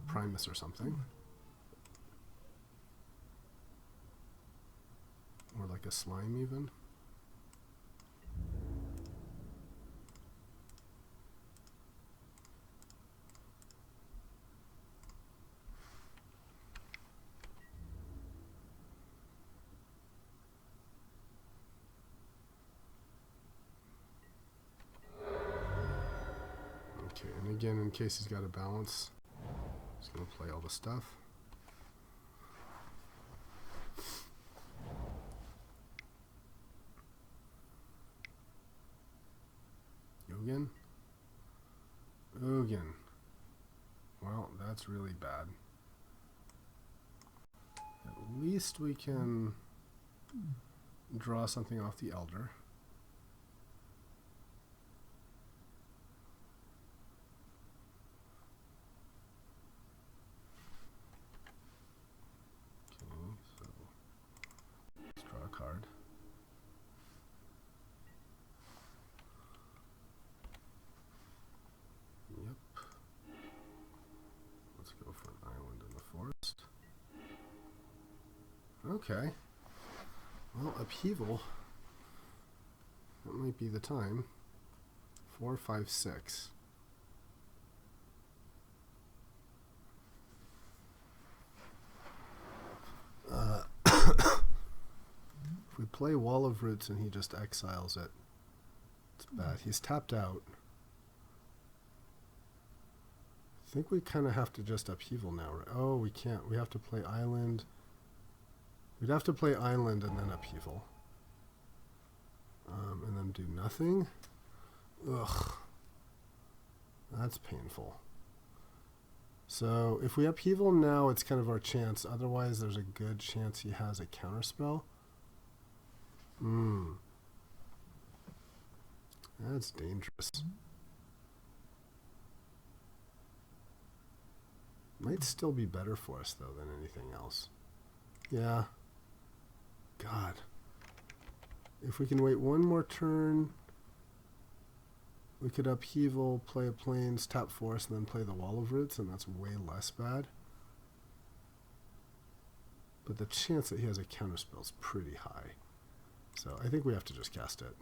Primus or something. Or like a slime even. Okay, and again, in case he's got a balance, just going to play all the stuff. Ugin? Ugin. Well, that's really bad. At least we can draw something off the Elder. Okay, so let's draw a card. Yep. Let's go for an island in the forest. Okay. Well, upheaval. That might be the time. 4, 5, 6. If we play Wall of Roots and he just exiles it, it's bad. He's tapped out. I think we kind of have to just upheaval now. Right? Oh, we can't. We have to play island. We'd have to play island and then upheaval. And then do nothing. Ugh. That's painful. So if we upheaval now, it's kind of our chance. Otherwise, there's a good chance he has a counterspell. That's dangerous. Might still be better for us, though, than anything else. Yeah. God. If we can wait one more turn, we could upheaval, play a plains, tap forest, and then play the Wall of Roots, and that's way less bad. But the chance that he has a counterspell is pretty high. So I think we have to just cast it.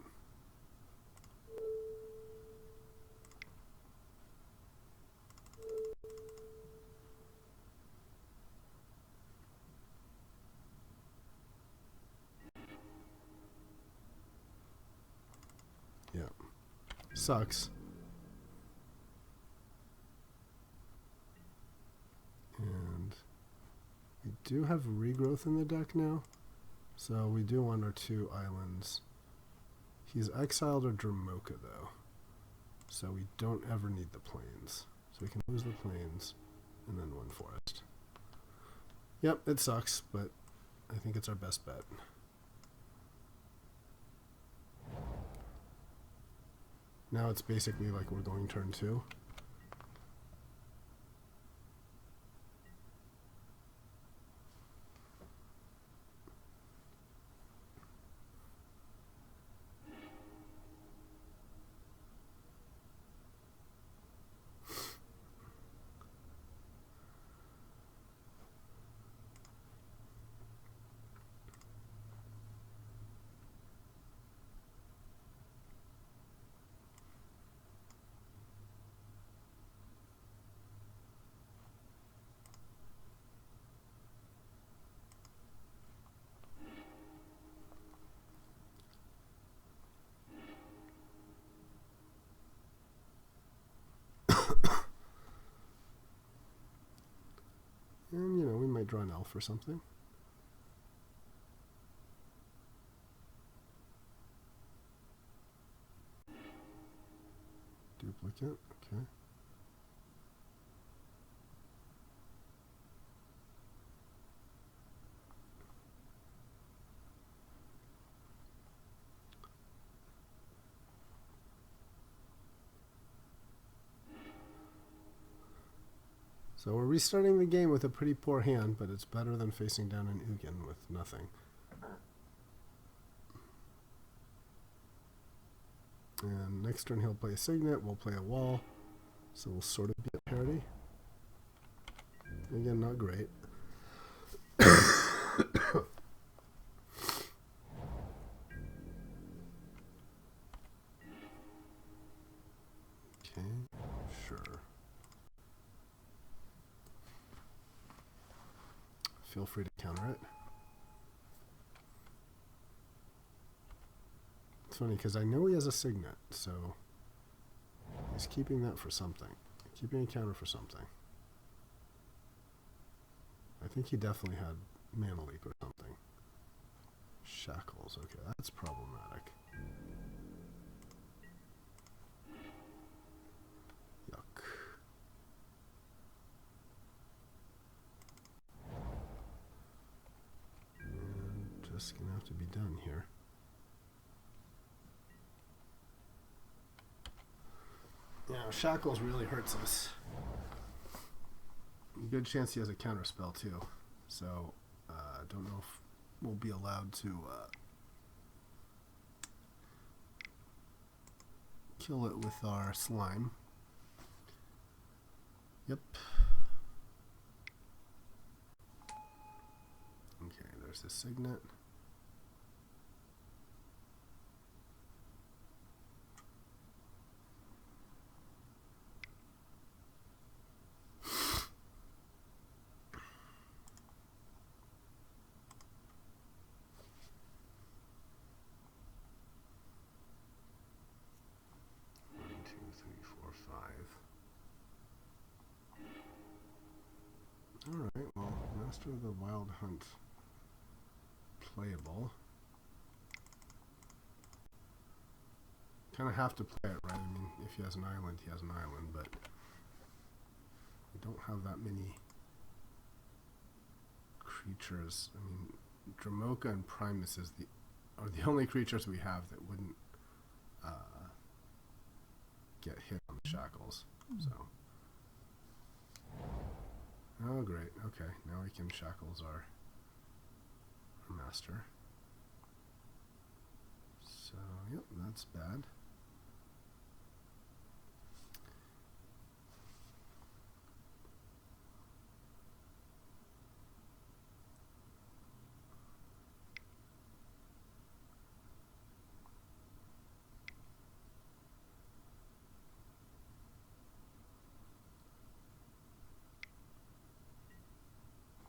Yeah. Sucks. And we do have regrowth in the deck now. So we do want our 2 islands. He's exiled a Dramoka though. So we don't ever need the plains. So we can lose the plains and then 1 forest. Yep, it sucks, but I think it's our best bet. Now it's basically like we're going turn 2. And, you know, we might draw an elf or something. Duplicate, okay. So we're restarting the game with a pretty poor hand, but it's better than facing down an Ugin with nothing. And next turn he'll play a signet, we'll play a wall. So we'll sort of be at parity. Again, not great. Okay, sure. Feel free to counter it. It's funny because I know he has a signet, so he's keeping that for something. Keeping a counter for something. I think he definitely had Mana Leak or something. Shackles, okay, that's problematic. Yuck. And just gonna have to be done here. Yeah, Shackles really hurts us. Good chance he has a counter spell too. So, don't know if we'll be allowed to kill it with our slime. Yep. Okay, there's the signet. Alright, well, Master of the Wild Hunt playable. Kind of have to play it, right? I mean, if he has an island, he has an island, but we don't have that many creatures. I mean, Dramoka and Primus are the only creatures we have that wouldn't get hit on the shackles. So. Oh, great. Okay, now we can shackles our master. So, yep, that's bad.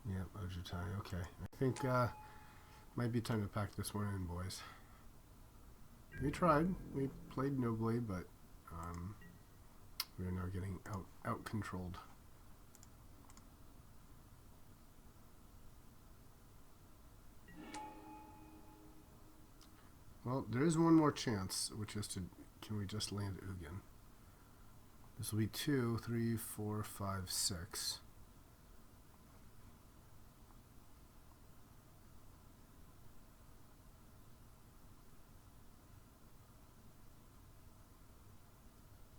Yep, Ojutai. Okay, I think might be time to pack this one in, boys. We tried. We played nobly, but we are now getting out controlled. Well, there is one more chance, which is can we just land Ugin? This will be 2, 3, 4, 5, 6.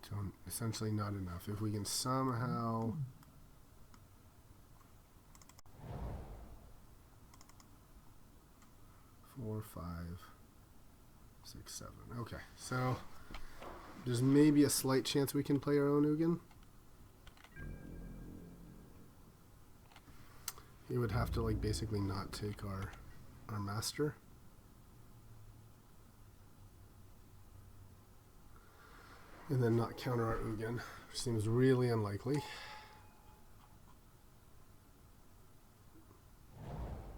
So essentially not enough. If we can somehow four, 5, 6, 7. Okay, so there's maybe a slight chance we can play our own Ugin. He would have to like basically not take our master. And then not counter our Ugin, which seems really unlikely.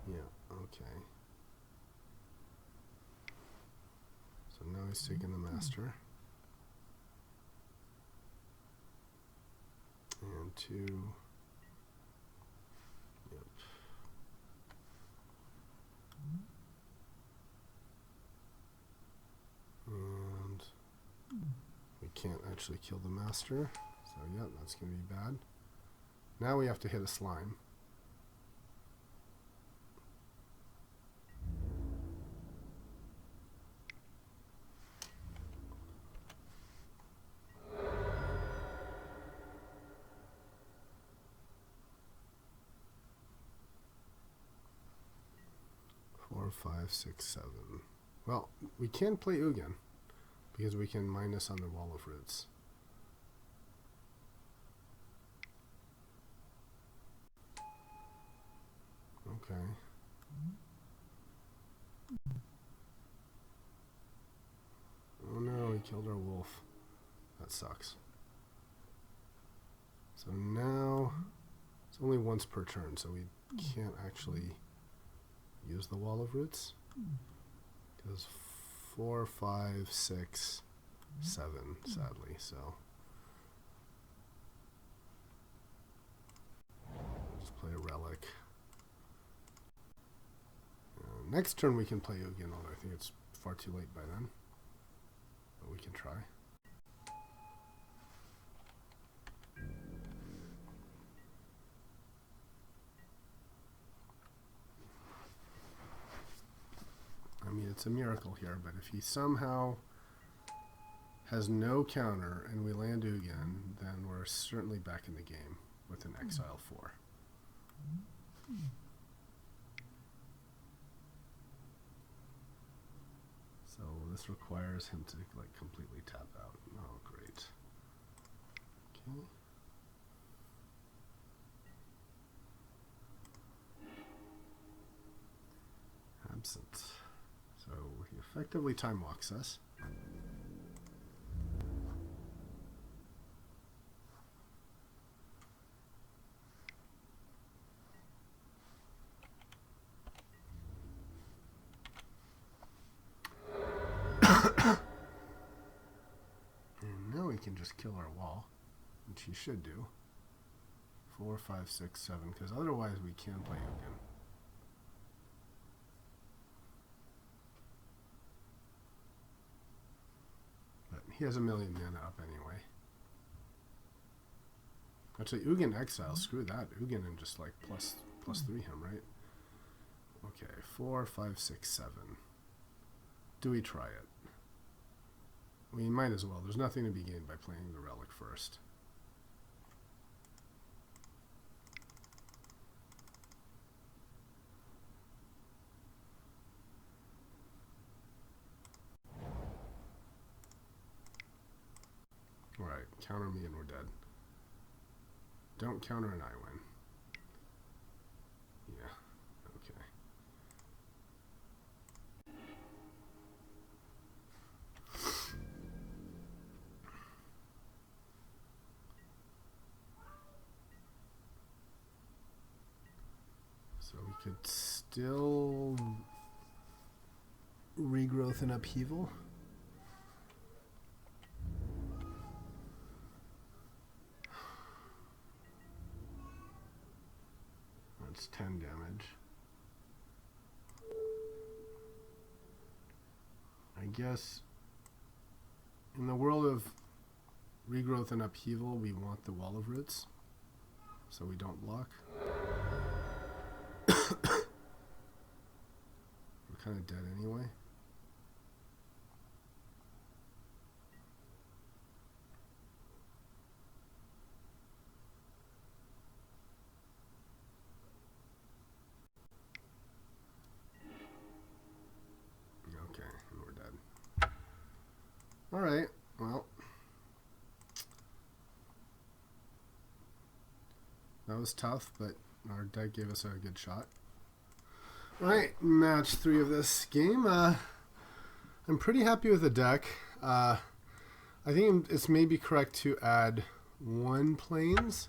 Yeah, okay. So now he's taking the master. And 2. Yep. And we can't actually kill the master. So yeah, that's going to be bad. Now we have to hit a slime. 5, 6, 7. Well, we can play Ugin because we can minus on the Wall of Roots. Okay. Oh no, he killed our wolf. That sucks. So now it's only once per turn, so we can't actually use the Wall of Roots. Because 4, 5, 6, 7, sadly, so just play a relic. Next turn we can play Ugin, although I think it's far too late by then. But we can try. I mean, it's a miracle here, but if he somehow has no counter and we land Ugin, then we're certainly back in the game with an Exile 4. So this requires him to like completely tap out. Oh, great. Okay. Absent. So he effectively time walks us. And now we can just kill our wall, which he should do. 4, 5, 6, 7, because otherwise we can play Ugin. He has a million mana up anyway. Actually, Ugin Exile, screw that. Ugin and just like plus 3 him, right? Okay, 4, 5, 6, 7. Do we try it? We might as well. There's nothing to be gained by playing the relic first. Alright, counter me and we're dead. Don't counter and I win. Yeah, okay. So we could still regrowth and upheaval. That's 10 damage. I guess in the world of regrowth and upheaval, we want the Wall of Roots, so we don't block. We're kind of dead anyway. Okay, and we're dead. Alright, well. That was tough, but our deck gave us a good shot. Alright, match 3 of this game. I'm pretty happy with the deck. I think it's maybe correct to add 1 plains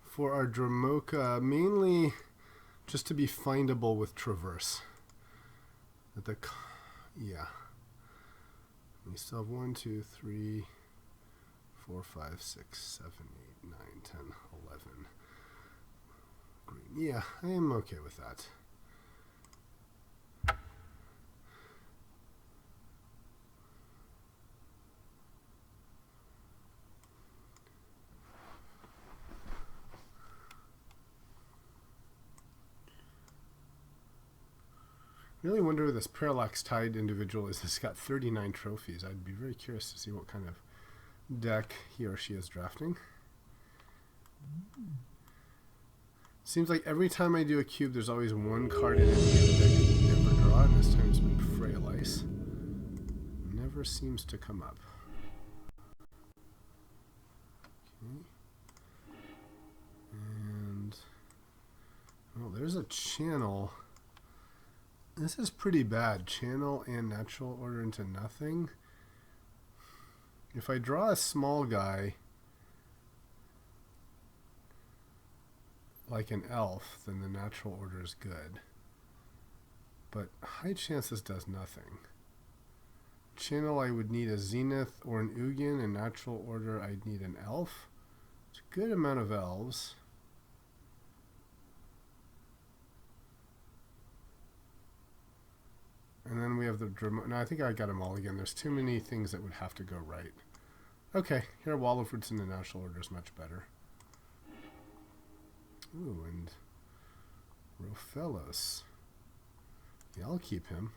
for our Dramoka, mainly just to be findable with Traverse. Yeah. We still have 1, 2, 3, 4, 5, 6, 7, 8, 9, 10, 11. Green. Yeah, I am okay with that. I really wonder who this Parallax Tide individual is that's got 39 trophies. I'd be very curious to see what kind of deck he or she is drafting. Seems like every time I do a cube, there's always one card in it that I never draft. draw, and this time it's been Frail Ice. Never seems to come up. Okay. And, well, there's a channel. This is pretty bad. Channel and natural order into nothing. If I draw a small guy, like an elf, then the natural order is good. But high chance this does nothing. Channel, I would need a Zenith or an Ugin, and natural order, I'd need an elf. It's a good amount of elves. And then we have the no, I think I got them all again. There's too many things that would have to go right. Okay, here Wallowford's in the natural order is much better. Ooh, and Rofellos. Yeah, I'll keep him.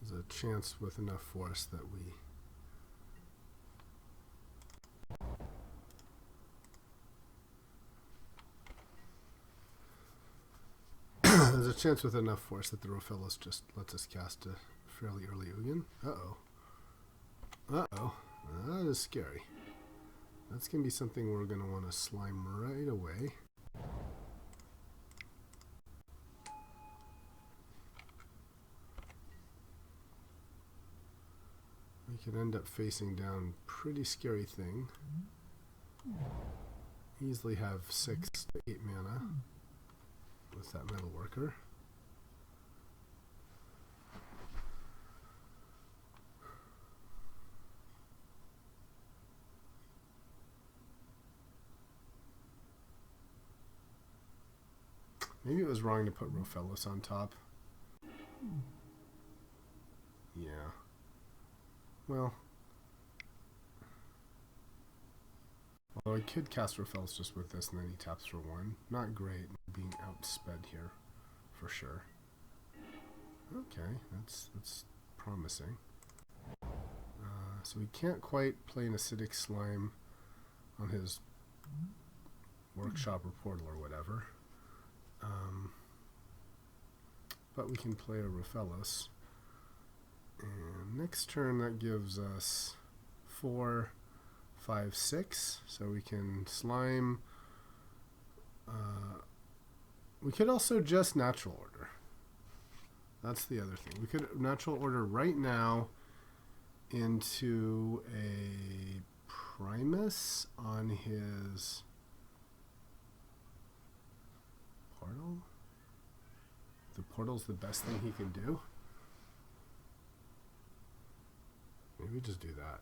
There's a chance with enough force that we... There's a chance with enough force that the Rofellos just lets us cast a fairly early Ugin. Uh-oh. Uh-oh. That is scary. That's going to be something we're going to want to slime right away. We could end up facing down pretty scary thing. Easily have 6 to 8 mana with that metal worker. Maybe it was wrong to put Rofellos on top. Yeah. Well, I could cast Rofellos just with this, and then he taps for 1. Not great, being outsped here, for sure. Okay, that's promising. So we can't quite play an acidic slime on his workshop or portal or whatever. But we can play a Rofellos. And next turn that gives us 4, 5, 6. So we can slime. We could also just natural order. That's the other thing. We could natural order right now into a Primus on his portal. The portal's the best thing he can do. Maybe just do that.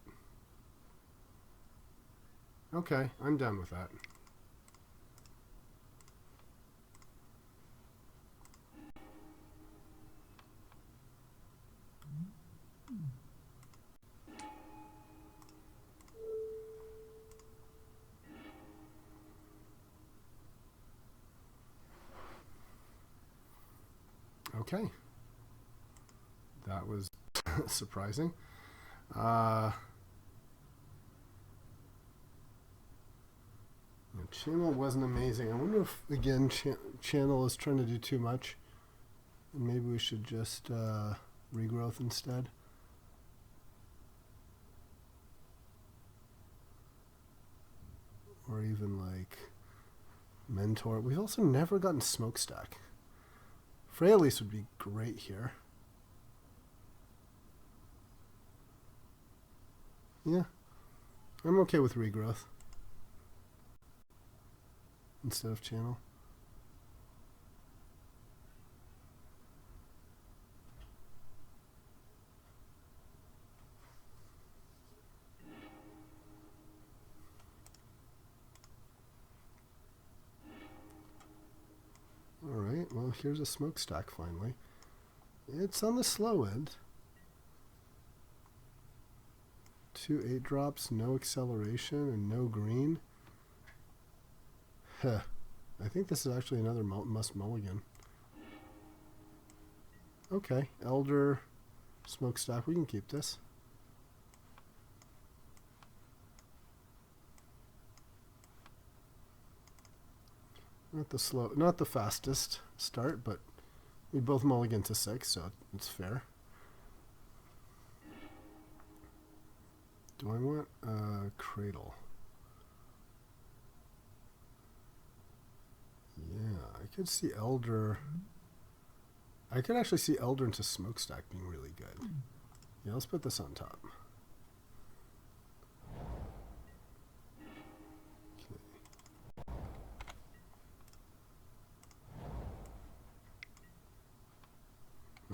Okay, I'm done with that. Okay. That was surprising. Channel wasn't amazing. I wonder if, again, Channel is trying to do too much. And maybe we should just regrowth instead. Or even like Mentor. We've also never gotten Smokestack. Freyalise would be great here. Yeah. I'm okay with regrowth instead of Channel. Alright, well here's a Smokestack finally. It's on the slow end. 2 8-drops, no acceleration, and no green. Heh. I think this is actually another must mulligan. Okay, Elder, Smokestack, we can keep this. Not the fastest start, but we both mulligan to 6, so it's fair. Do I want Cradle? Yeah, I could see Elder. I could actually see Elder into Smokestack being really good. Yeah, let's put this on top.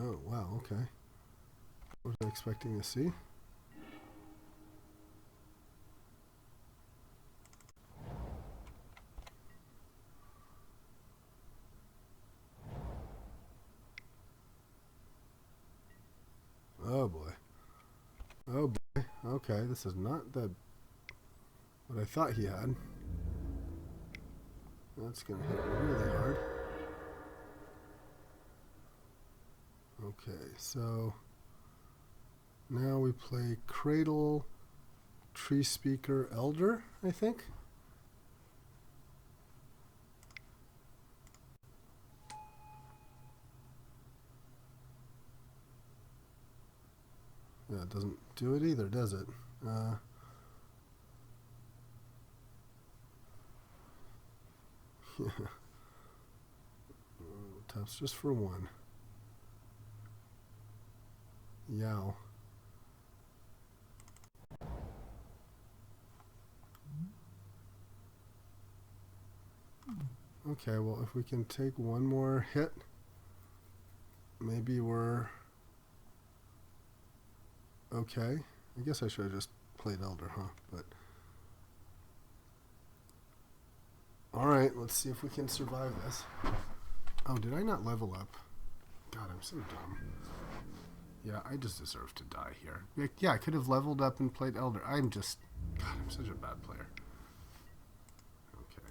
Oh, wow, okay. What was I expecting to see? Oh, boy. Oh, boy. Okay, this is not what I thought he had. That's going to hit really hard. Okay, so now we play Cradle, Tree Speaker, Elder, I think. Yeah, it doesn't do it either, does it? Yeah. Taps just for 1. Yow. Okay, well, if we can take one more hit, maybe we're okay. I guess I should have just played Elder, huh? But all right, let's see if we can survive this. Oh, did I not level up? God, I'm so dumb. Yeah, I just deserve to die here. Yeah, I could have leveled up and played Elder. God, I'm such a bad player. Okay.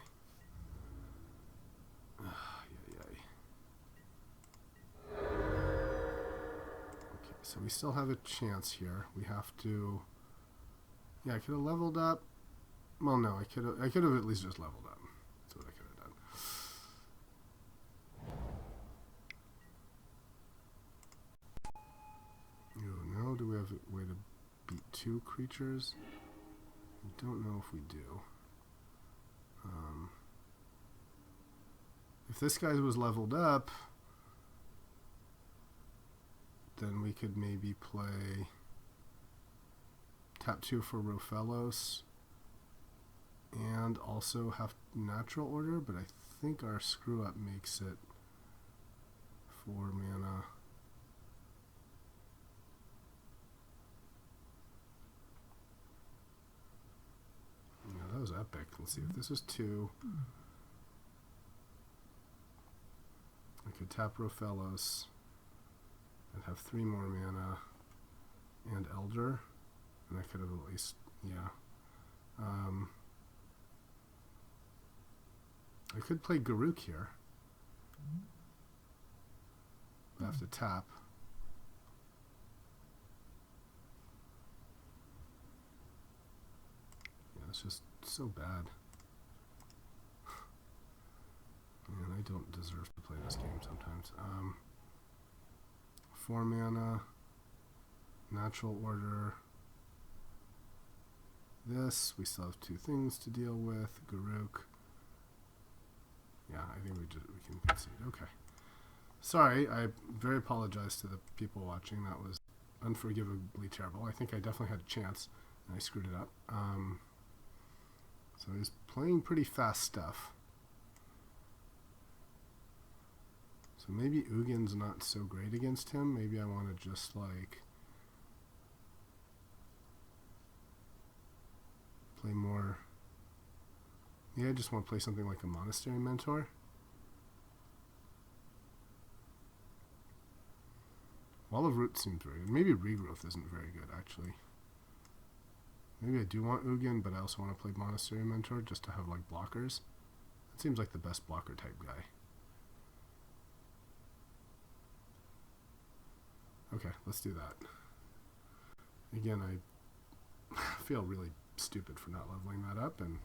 Okay, so we still have a chance here. We have to. Yeah, I could have leveled up. Well, no, I could have at least just leveled up. That's what I could have done. Oh, no, do we have a way to beat 2 creatures? I don't know if we do. If this guy was leveled up, then we could maybe play tap 2 for Rofellos and also have natural order, but I think our screw up makes it 4 mana. Yeah, that was epic. Let's see if this is 2. I could tap Rofellos and have 3 more mana and Elder, and I could have at least, yeah. I could play Garruk here. I have to tap. Yeah, it's just so bad. Man, I don't deserve to play this game sometimes. 4 mana, natural order. This, we still have 2 things to deal with. Garruk. Yeah, I think we can concede. Okay. Sorry, I very apologize to the people watching. That was unforgivably terrible. I think I definitely had a chance, and I screwed it up. So he's playing pretty fast stuff. So maybe Ugin's not so great against him. Maybe I want to just like play more. Yeah, I just want to play something like a Monastery Mentor. Wall of Root seems very good. Maybe Regrowth isn't very good, actually. Maybe I do want Ugin, but I also want to play Monastery Mentor just to have like blockers. That seems like the best blocker type guy. Okay, let's do that. Again, I feel really stupid for not leveling that up, and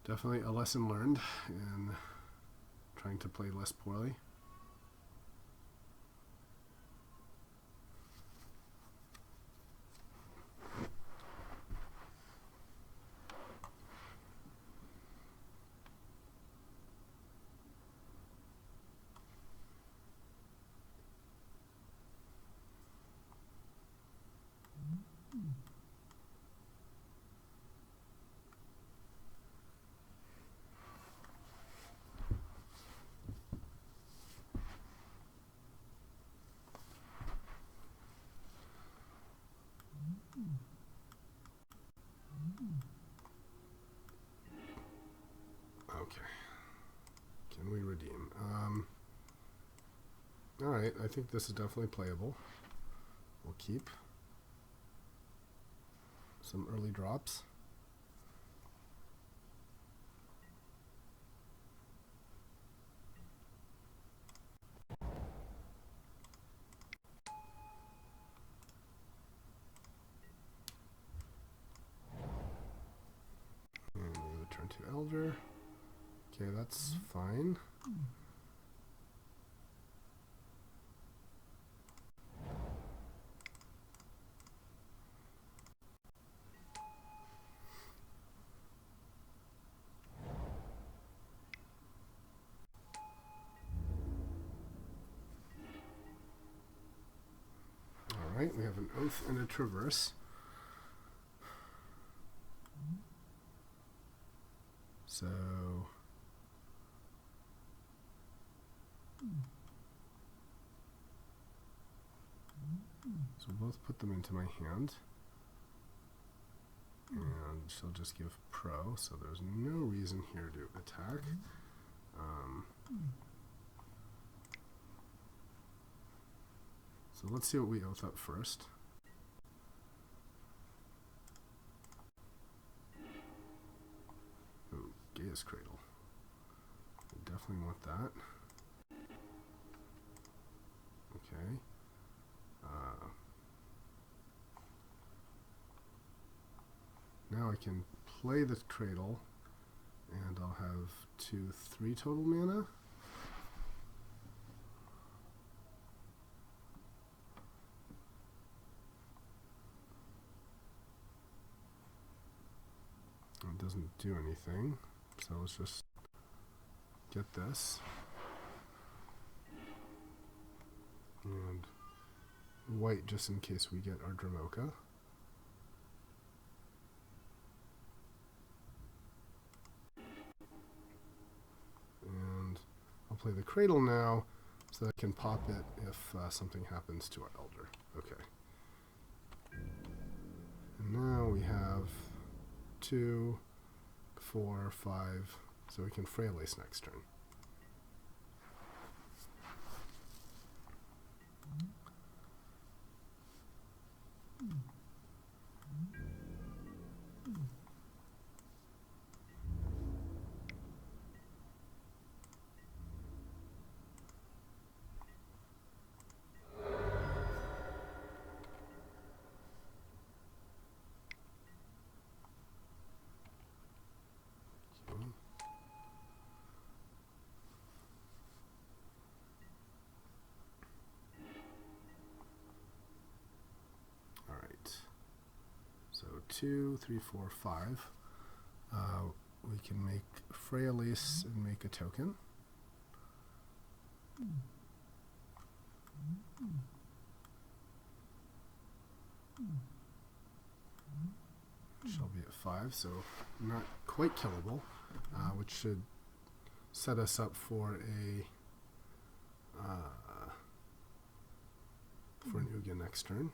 Definitely a lesson learned in trying to play less poorly. Okay. Can we redeem? Alright, I think this is definitely playable. We'll keep some early drops. And we return to Elder. Okay, that's fine. Alright, we have an Oath and a Traverse. So we'll both put them into my hand. And she'll just give pro, so there's no reason here to attack. So let's see what we oath up first. Oh, Gaia's Cradle. We definitely want that. Okay. Now I can play the Cradle, and I'll have 2/3 total mana. It doesn't do anything, so let's just get this. And white, just in case we get our Dramoka. And I'll play the Cradle now, so that I can pop it if something happens to our Elder. Okay. And now we have 2, 4, 5, so we can Frail Ace next turn. So 2, 3, 4, 5. We can make Frail Ace and make a token. Shall be at 5, so not quite killable, which should set us up for an Uga next turn.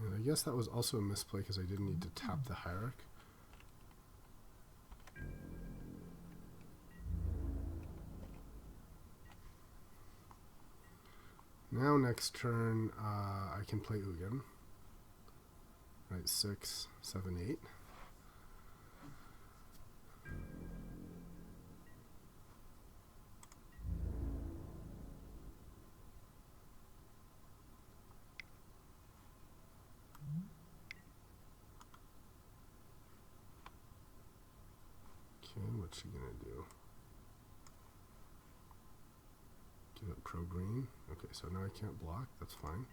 And I guess that was also a misplay because I didn't need to tap the Hierarch. Now next turn I can play Ugin. Right, 6, 7, 8. what's she gonna do? Give it pro green. Okay, so now I can't block. That's fine.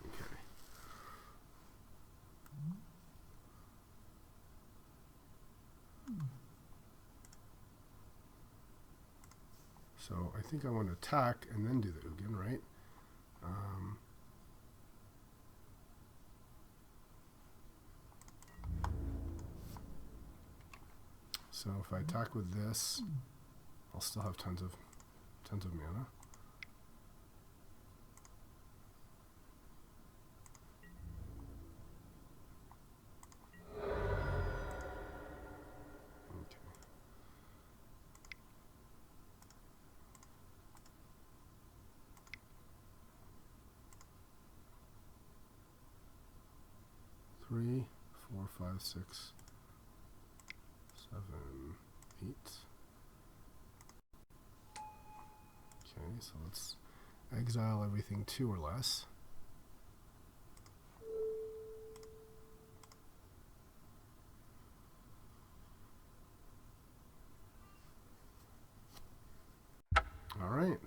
Okay. So I think I want to attack and then do the Ugin, right? So if I attack with this, I'll still have tons of mana. Okay. Three, 4, 5, 6, 7, 8. Okay, so let's exile everything 2 or less. All right.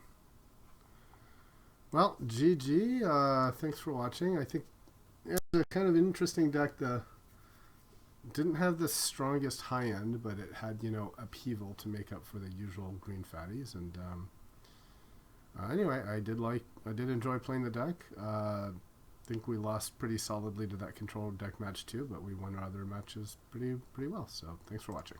Well, GG. Thanks for watching. I think it's a kind of interesting deck. Didn't have the strongest high end, but it had, you know, upheaval to make up for the usual green fatties. And anyway, I did enjoy playing the deck. I think we lost pretty solidly to that control deck match too, but we won our other matches pretty well. So thanks for watching.